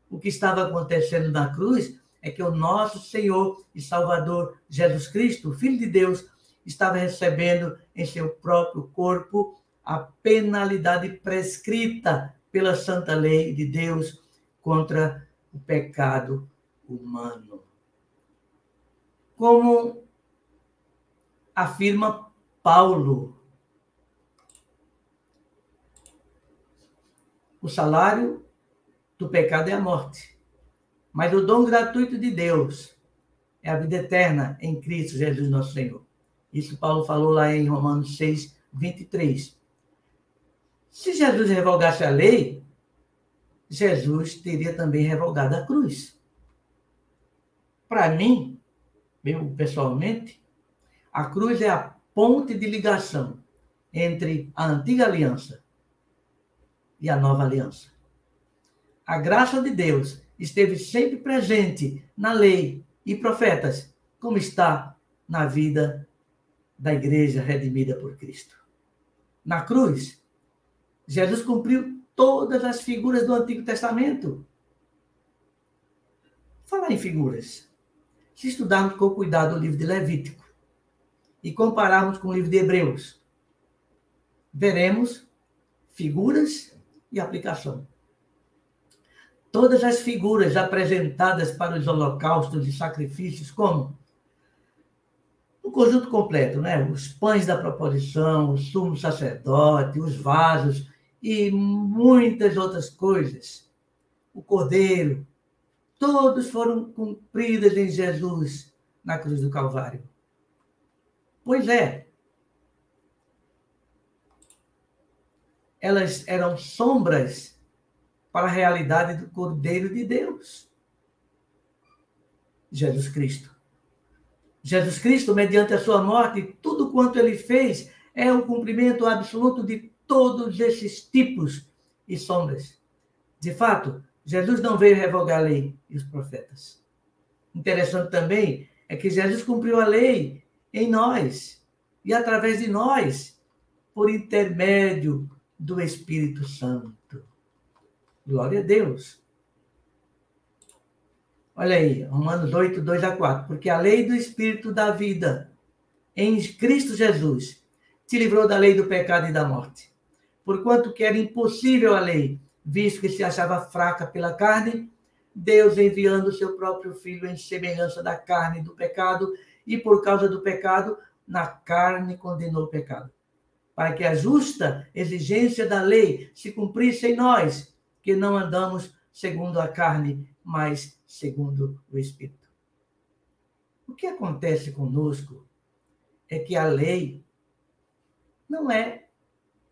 O que estava acontecendo na cruz é que o nosso Senhor e Salvador Jesus Cristo, o Filho de Deus, estava recebendo em seu próprio corpo a penalidade prescrita pela santa lei de Deus contra o pecado humano. Como afirma Paulo, o salário do pecado é a morte, mas o dom gratuito de Deus é a vida eterna em Cristo Jesus nosso Senhor. Isso Paulo falou lá em Romanos 6, 23. Se Jesus revogasse a lei, Jesus teria também revogado a cruz. Para mim, eu pessoalmente, a cruz é a ponte de ligação entre a antiga aliança e a nova aliança. A graça de Deus esteve sempre presente na lei e profetas, como está na vida da igreja redimida por Cristo. Na cruz, Jesus cumpriu todas as figuras do Antigo Testamento. Falar em figuras. Se estudarmos com cuidado o livro de Levítico e compararmos com o livro de Hebreus, veremos figuras e aplicação. Todas as figuras apresentadas para os holocaustos e sacrifícios, como um conjunto completo, né? Os pães da proposição, o sumo sacerdote, os vasos e muitas outras coisas. O cordeiro, todos foram cumpridos em Jesus na cruz do Calvário. Pois é, elas eram sombras para a realidade do Cordeiro de Deus, Jesus Cristo. Jesus Cristo, mediante a sua morte, tudo quanto ele fez é o cumprimento absoluto de todos esses tipos e sombras. De fato, Jesus não veio revogar a lei e os profetas. Interessante também é que Jesus cumpriu a lei em nós e através de nós, por intermédio do Espírito Santo. Glória a Deus. Olha aí, Romanos 8, 2 a 4. Porque a lei do Espírito da vida em Cristo Jesus te livrou da lei do pecado e da morte. Porquanto que era impossível a lei, visto que se achava fraca pela carne, Deus, enviando o seu próprio Filho em semelhança da carne do pecado, e por causa do pecado, na carne condenou o pecado, para que a justa exigência da lei se cumprisse em nós, que não andamos segundo a carne, mas segundo o Espírito. O que acontece conosco é que a lei não é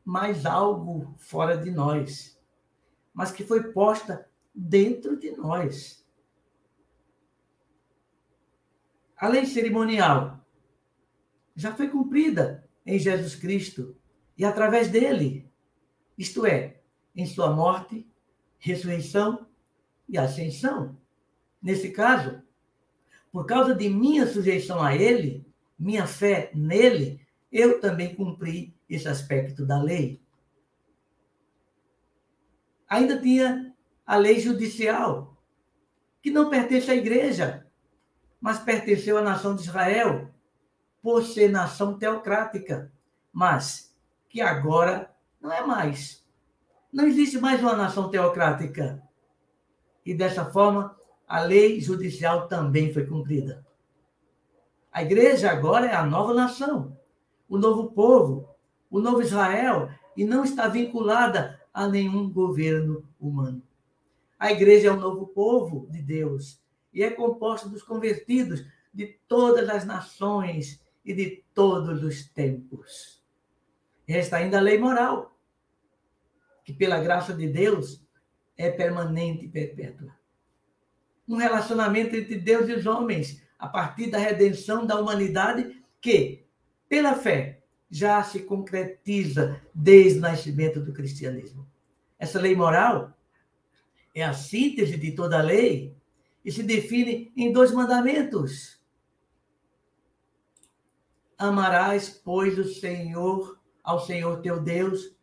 mais algo fora de nós, mas que foi posta dentro de nós. A lei cerimonial já foi cumprida em Jesus Cristo e através dele, isto é, em sua morte, ressurreição e ascensão. Nesse caso, por causa de minha sujeição a ele, minha fé nele, eu também cumpri esse aspecto da lei. Ainda tinha a lei judicial, que não pertence à igreja, mas pertenceu à nação de Israel, por ser nação teocrática, mas que agora não é mais. Não existe mais uma nação teocrática. E dessa forma, a lei judicial também foi cumprida. A igreja agora é a nova nação, o novo povo, o novo Israel, e não está vinculada a nenhum governo humano. A igreja é o novo povo de Deus e é composta dos convertidos de todas as nações e de todos os tempos. Resta ainda a lei moral, que pela graça de Deus é permanente e perpétua. Um relacionamento entre Deus e os homens, a partir da redenção da humanidade, que, pela fé, já se concretiza desde o nascimento do cristianismo. Essa lei moral é a síntese de toda a lei e se define em 2 mandamentos. Amarás, pois, ao Senhor teu Deus,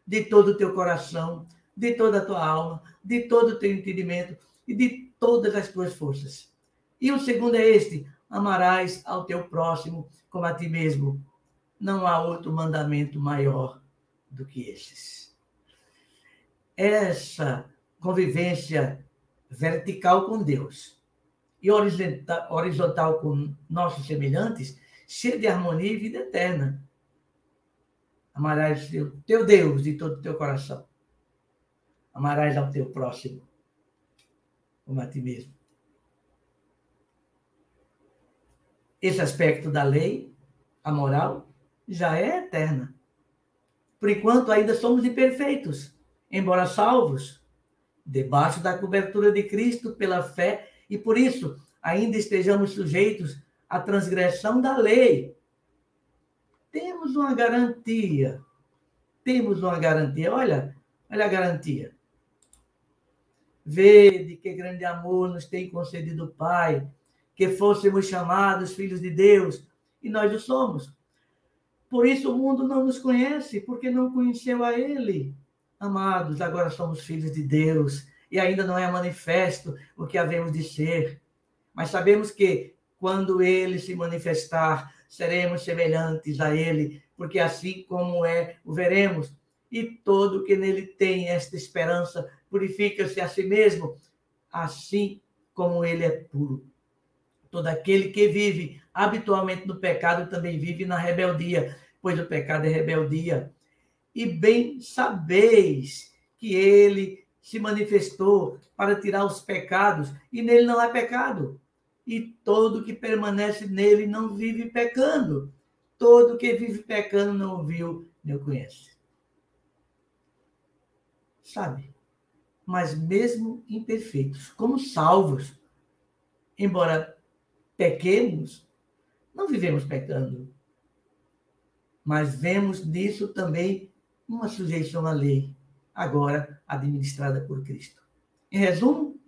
de todo o teu coração, de toda a tua alma, de todo o teu entendimento e de todas as tuas forças. E o segundo é este: amarás ao teu próximo como a ti mesmo. Não há outro mandamento maior do que esses. Essa convivência vertical com Deus e horizontal com nossos semelhantes, cheia de harmonia e vida eterna. Amarás o teu Deus de todo o teu coração. Amarás ao teu próximo como a ti mesmo. Esse aspecto da lei, a moral, já é eterna. Por enquanto, ainda somos imperfeitos, embora salvos, debaixo da cobertura de Cristo pela fé, e por isso ainda estejamos sujeitos à transgressão da lei. Temos uma garantia. Olha a garantia. Vede que grande amor nos tem concedido o Pai, que fôssemos chamados filhos de Deus, e nós o somos. Por isso o mundo não nos conhece, porque não conheceu a Ele. Amados, agora somos filhos de Deus, e ainda não é manifesto o que havemos de ser. Mas sabemos que, quando Ele se manifestar, seremos semelhantes a Ele, porque assim como é, o veremos. E todo que nele tem esta esperança purifica-se a si mesmo, assim como ele é puro. Todo aquele que vive habitualmente no pecado também vive na rebeldia, pois o pecado é rebeldia. E bem sabeis que ele se manifestou para tirar os pecados, e nele não há pecado. E todo que permanece nele não vive pecando. Todo que vive pecando não o viu nem o conhece. Sabe? Mas mesmo imperfeitos, como salvos, embora pequemos, não vivemos pecando. Mas vemos nisso também uma sujeição à lei, agora administrada por Cristo. Em resumo,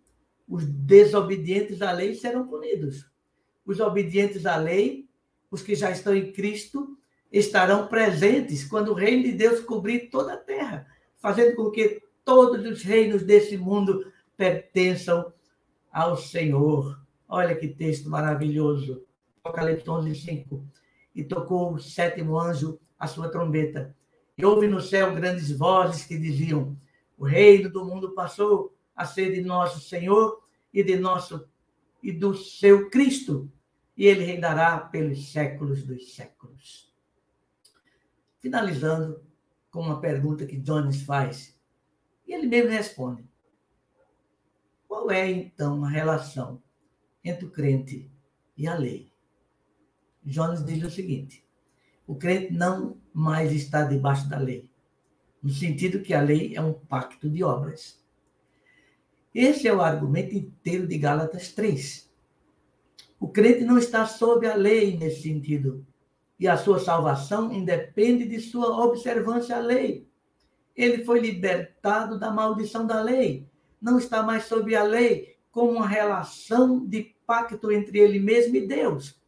os desobedientes à lei serão punidos. Os obedientes à lei, os que já estão em Cristo, estarão presentes quando o reino de Deus cobrir toda a terra, fazendo com que todos os reinos desse mundo pertençam ao Senhor. Olha que texto maravilhoso. Apocalipse 11:5. E tocou o 7º anjo a sua trombeta. E houve no céu grandes vozes que diziam: o reino do mundo passou a ser de nosso Senhor e do seu Cristo, e ele reinará pelos séculos dos séculos. Finalizando com uma pergunta que Jones faz, e ele mesmo responde: qual é, então, a relação entre o crente e a lei? Jones diz o seguinte: o crente não mais está debaixo da lei, no sentido que a lei é um pacto de obras. Esse é o argumento inteiro de Gálatas 3. O crente não está sob a lei nesse sentido, e a sua salvação independe de sua observância à lei. Ele foi libertado da maldição da lei, não está mais sob a lei, como uma relação de pacto entre ele mesmo e Deus.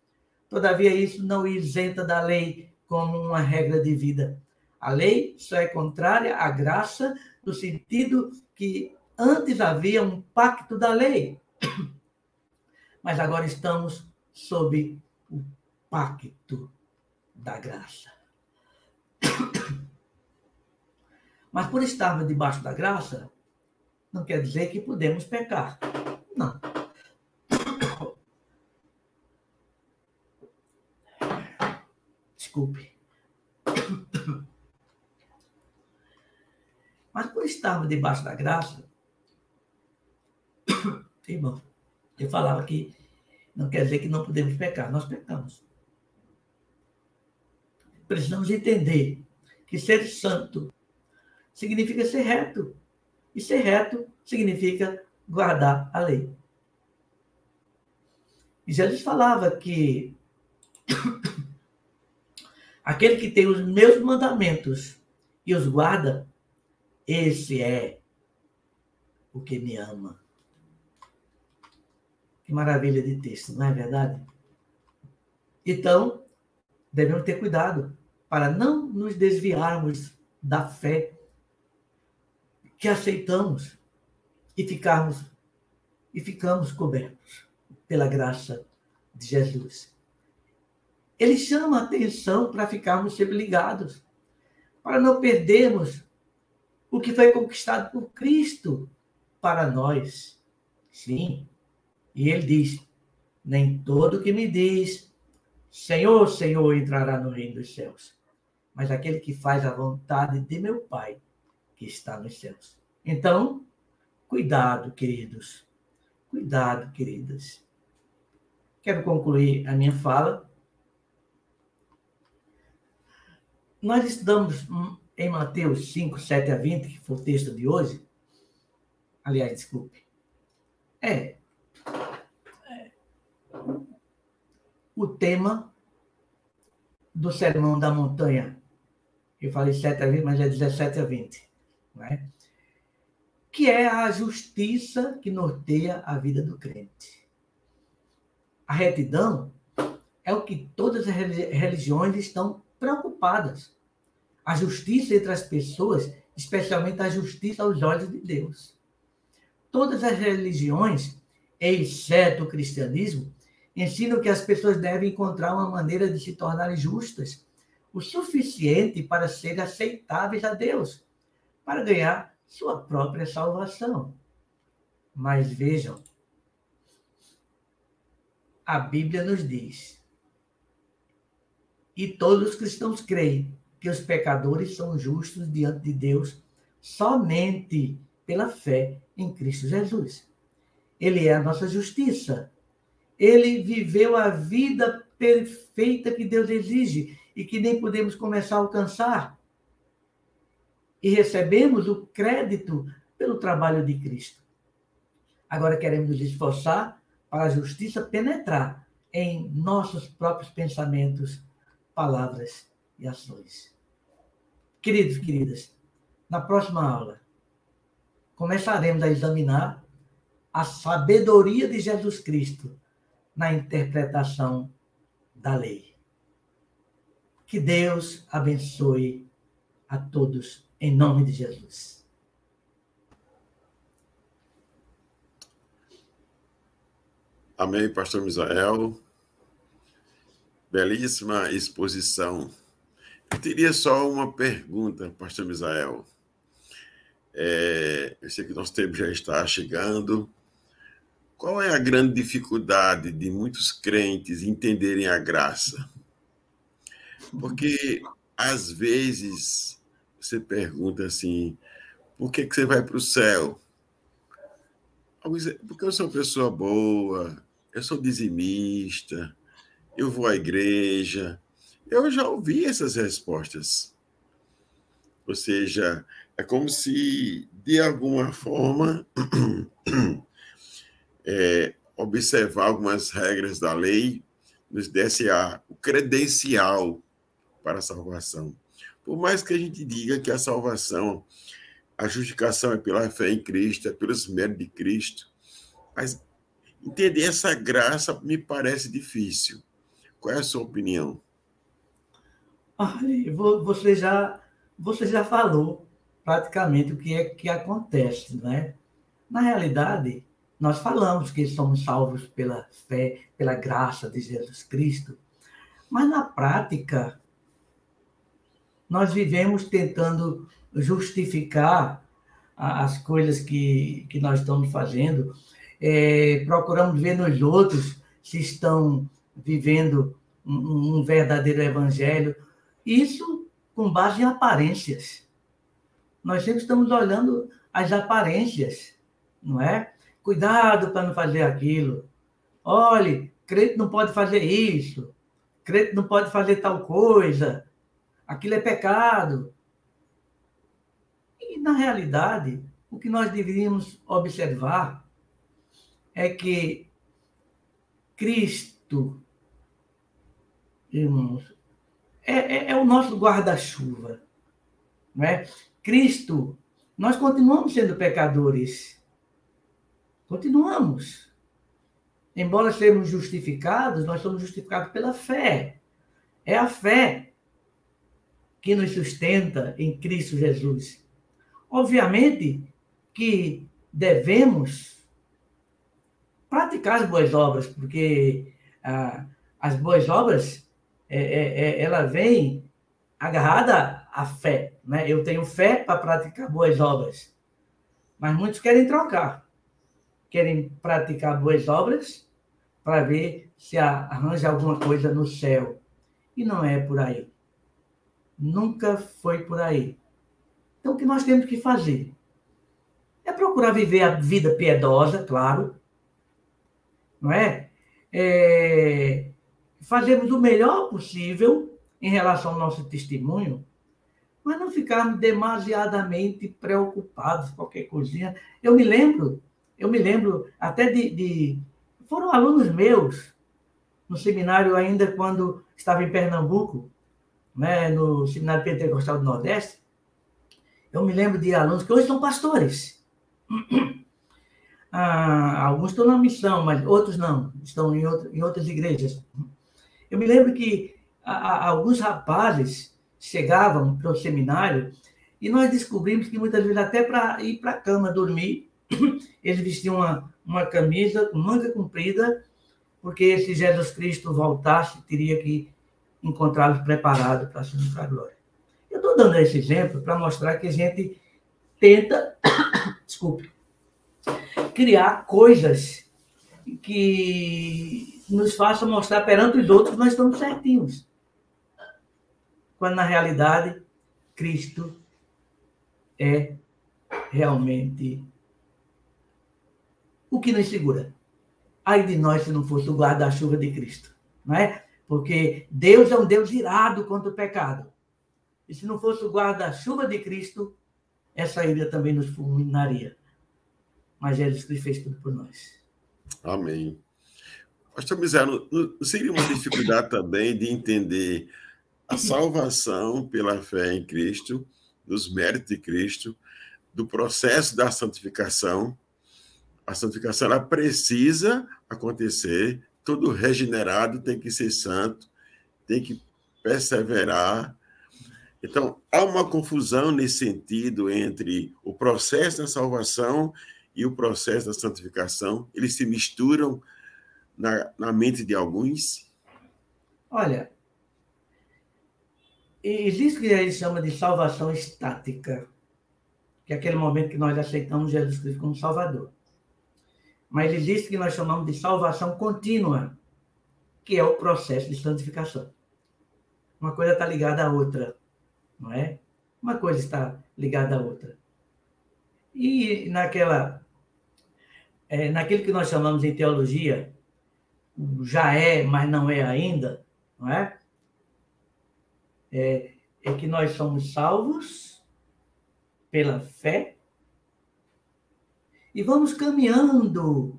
Todavia, isso não o isenta da lei como uma regra de vida. A lei só é contrária à graça, no sentido que antes havia um pacto da lei, mas agora estamos sob o pacto da graça. Mas por estarmos debaixo da graça, não quer dizer que podemos pecar. Não. Desculpe. Mas por estarmos debaixo da graça, irmão, eu falava que não quer dizer que não podemos pecar. Nós pecamos. Precisamos entender que ser santo significa ser reto. E ser reto significa guardar a lei. E Jesus falava que aquele que tem os meus mandamentos e os guarda, esse é o que me ama. Que maravilha de texto, não é verdade? Então, devemos ter cuidado para não nos desviarmos da fé que aceitamos e ficamos cobertos pela graça de Jesus. Ele chama a atenção para ficarmos sempre ligados, para não perdermos o que foi conquistado por Cristo para nós. Sim, e ele diz: nem todo que me diz Senhor, Senhor, entrará no reino dos céus, mas aquele que faz a vontade de meu Pai que está nos céus. Então, cuidado, queridos. Cuidado, queridas. Quero concluir a minha fala. Nós estudamos em Mateus 5, 7 a 20, que foi o texto de hoje. Aliás, desculpe. O tema do Sermão da Montanha. Eu falei 7 a 20, mas é 17 a 20. Não é? Que é a justiça que norteia a vida do crente. A retidão é o que todas as religiões estão preocupadas. A justiça entre as pessoas, especialmente a justiça aos olhos de Deus. Todas as religiões, exceto o cristianismo, ensinam que as pessoas devem encontrar uma maneira de se tornarem justas, o suficiente para serem aceitáveis a Deus, para ganhar sua própria salvação. Mas vejam, a Bíblia nos diz, e todos os cristãos creem, que os pecadores são justos diante de Deus somente pela fé em Cristo Jesus. Ele é a nossa justiça. Ele viveu a vida perfeita que Deus exige e que nem podemos começar a alcançar. E recebemos o crédito pelo trabalho de Cristo. Agora queremos nos esforçar para a justiça penetrar em nossos próprios pensamentos, palavras e ações. Queridos e queridas, na próxima aula, começaremos a examinar a sabedoria de Jesus Cristo na interpretação da lei. Que Deus abençoe a todos, em nome de Jesus. Amém, pastor Misael. Belíssima exposição. Eu teria só uma pergunta, pastor Misael. Eu sei que nosso tempo já está chegando. Qual é a grande dificuldade de muitos crentes entenderem a graça? Porque, às vezes, você pergunta assim, por que você vai para o céu? Porque eu sou uma pessoa boa, eu sou dizimista, eu vou à igreja. Eu já ouvi essas respostas. Ou seja, é como se, de alguma forma, observar algumas regras da lei nos desse o credencial para a salvação. Por mais que a gente diga que a salvação, a justificação é pela fé em Cristo, é pelos méritos de Cristo, mas entender essa graça me parece difícil. Qual é a sua opinião? Você já falou praticamente o que é que acontece, né? Na realidade, nós falamos que somos salvos pela fé, pela graça de Jesus Cristo, mas na prática, nós vivemos tentando justificar as coisas que nós estamos fazendo, procuramos ver nos outros se estão vivendo um verdadeiro evangelho, isso com base em aparências. Nós sempre estamos olhando as aparências, não é? Cuidado para não fazer aquilo. Olhe, crente não pode fazer isso. Crente não pode fazer tal coisa. Aquilo é pecado. E, na realidade, o que nós deveríamos observar é que Cristo, irmãos, é o nosso guarda-chuva. Não é? Cristo, nós continuamos sendo pecadores. Continuamos. Embora sejamos justificados, nós somos justificados pela fé. É a fé que nos sustenta em Cristo Jesus. Obviamente que devemos praticar as boas obras, porque as boas obras, ela vem agarrada à fé. Né? Eu tenho fé para praticar boas obras, mas muitos querem trocar. Querem praticar boas obras para ver se arranja alguma coisa no céu. E não é por aí. Nunca foi por aí. Então, o que nós temos que fazer? É procurar viver a vida piedosa, claro. Não é? Fazermos o melhor possível em relação ao nosso testemunho, mas não ficarmos demasiadamente preocupados com qualquer coisinha. Eu me lembro até foram alunos meus no seminário ainda quando estava em Pernambuco, né, no Seminário Pentecostal do Nordeste. Eu me lembro de alunos que hoje são pastores. Alguns estão na missão, mas outros não, estão em outras igrejas. Eu me lembro que alguns rapazes chegavam para o seminário e nós descobrimos que muitas vezes até para ir para a cama dormir, eles vestiam uma camisa com manga comprida, porque se Jesus Cristo voltasse, teria que encontrá-los preparados para a glória. Eu estou dando esse exemplo para mostrar que a gente tenta, criar coisas que nos façam mostrar perante os outros que nós estamos certinhos. Quando, na realidade, Cristo é realmente o que nos segura. Ai de nós se não fosse o guarda-chuva de Cristo, não é? Porque Deus é um Deus irado contra o pecado. E se não fosse o guarda-chuva de Cristo, essa ira também nos fulminaria. Mas Jesus Cristo fez tudo por nós. Amém. Pastor Misael, não seria uma dificuldade também de entender a salvação pela fé em Cristo, dos méritos de Cristo, do processo da santificação? A santificação ela precisa acontecer, todo regenerado tem que ser santo, tem que perseverar. Então, há uma confusão nesse sentido entre o processo da salvação e o processo da santificação. Eles se misturam na mente de alguns? Olha, existe o que a gente chama de salvação estática, que é aquele momento que nós aceitamos Jesus Cristo como Salvador. Mas existe o que nós chamamos de salvação contínua, que é o processo de santificação. Uma coisa está ligada à outra, não é? Uma coisa está ligada à outra. E naquilo que nós chamamos em teologia, já é, mas não é ainda, não é? É que nós somos salvos pela fé e vamos caminhando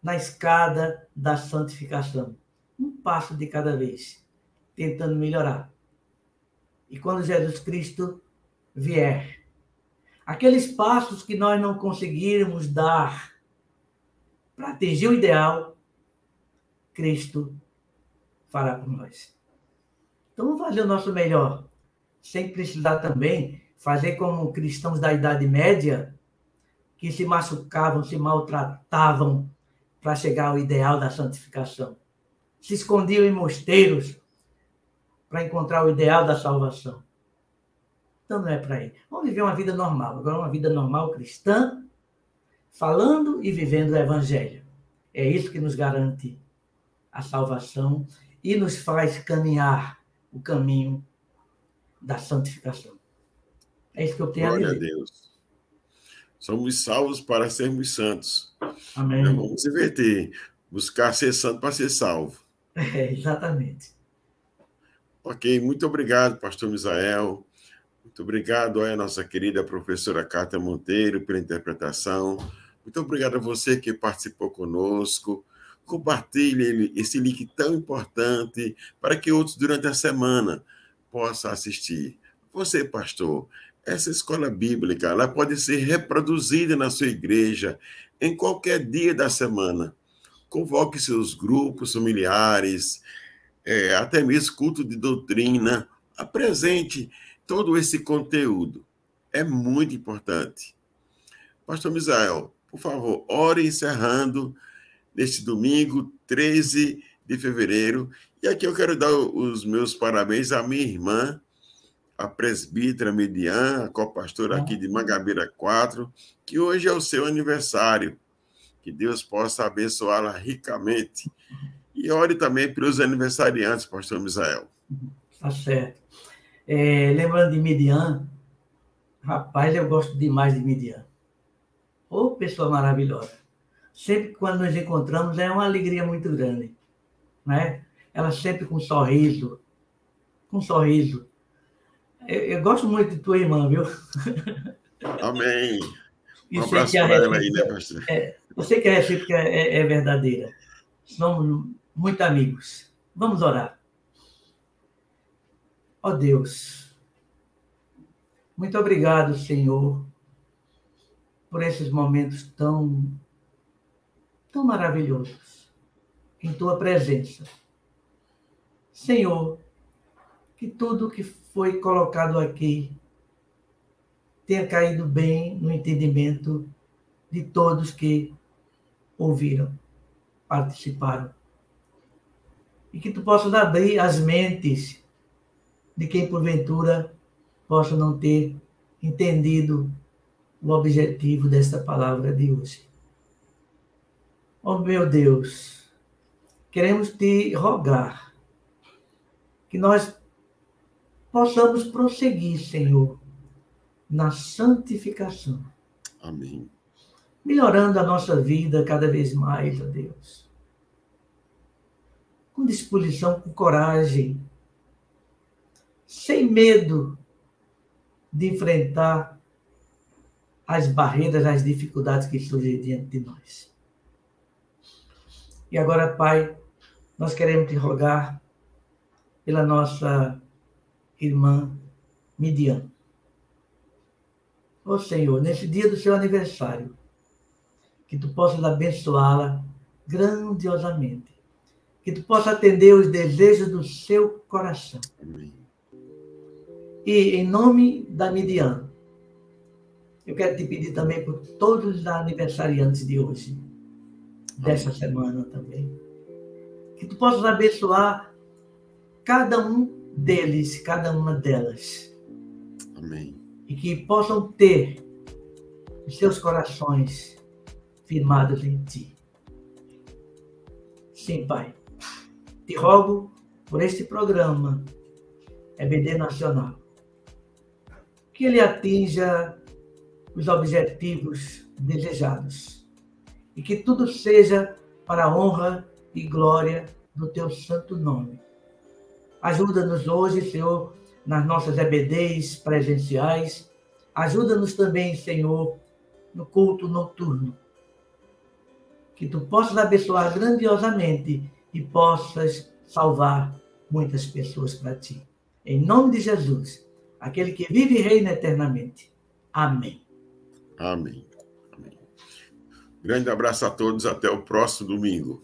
na escada da santificação, um passo de cada vez, tentando melhorar. E quando Jesus Cristo vier, aqueles passos que nós não conseguirmos dar para atingir o ideal, Cristo fará por nós. Então, vamos fazer o nosso melhor, sem precisar também fazer como cristãos da Idade Média, que se machucavam, se maltratavam para chegar ao ideal da santificação. Se escondiam em mosteiros para encontrar o ideal da salvação. Então, não é para aí. Vamos viver uma vida normal. Agora, uma vida normal cristã, falando e vivendo o Evangelho. É isso que nos garante a salvação e nos faz caminhar o caminho da santificação. É isso que eu tenho a dizer. Glória a Deus. Somos salvos para sermos santos. Amém. Então, vamos inverter. Buscar ser santo para ser salvo. Exatamente. Ok, muito obrigado, pastor Misael. Muito obrigado à nossa querida professora Cátia Monteiro pela interpretação. Muito obrigado a você que participou conosco. Compartilhe esse link tão importante para que outros durante a semana possam assistir. Você, pastor, essa escola bíblica ela pode ser reproduzida na sua igreja em qualquer dia da semana. Convoque seus grupos familiares, até mesmo culto de doutrina. Apresente todo esse conteúdo. É muito importante. Pastor Misael, por favor, ore encerrando neste domingo, 13 de fevereiro. E aqui eu quero dar os meus parabéns à minha irmã, a presbítera Midian, a copastora aqui de Mangabeira 4, que hoje é o seu aniversário. Que Deus possa abençoá-la ricamente. E ore também pelos aniversariantes, pastor Misael. Tá certo. Lembrando de Midian, rapaz, eu gosto demais de Midian. Ô, pessoa maravilhosa. Sempre quando nos encontramos é uma alegria muito grande, né? Ela sempre com um sorriso, Eu gosto muito de tua irmã, viu? Amém. Um abraço para ela aí, né, pastor? Eu sei que a recíproca é verdadeira. Somos muito amigos. Vamos orar. Ó Deus, muito obrigado, Senhor, por esses momentos tão maravilhosos em tua presença. Senhor, que tudo que foi colocado aqui tenha caído bem no entendimento de todos que ouviram, participaram. E que tu possas abrir as mentes de quem, porventura, possa não ter entendido o objetivo desta palavra de hoje. Oh, meu Deus, queremos te rogar que nós possamos prosseguir, Senhor, na santificação. Amém. Melhorando a nossa vida cada vez mais, ó Deus. Com disposição, com coragem, sem medo de enfrentar as barreiras, as dificuldades que surgem diante de nós. E agora, Pai, nós queremos te rogar pela nossa irmã Midian. Ó Senhor, nesse dia do seu aniversário, que tu possas abençoá-la grandiosamente. Que tu possa atender os desejos do seu coração. Amém. E em nome da Midian, eu quero te pedir também por todos os aniversariantes de hoje, dessa semana também, que tu possas abençoar cada um deles, cada uma delas. Amém. E que possam ter os seus corações firmados em Ti. Sim, Pai. Te rogo por este programa, EBD Nacional, que ele atinja os objetivos desejados e que tudo seja para a honra e glória do Teu santo nome. Ajuda-nos hoje, Senhor, nas nossas EBDs presenciais. Ajuda-nos também, Senhor, no culto noturno. Que Tu possas abençoar grandiosamente e possas salvar muitas pessoas para Ti. Em nome de Jesus, aquele que vive e reina eternamente. Amém. Amém. Amém. Grande abraço a todos, até o próximo domingo.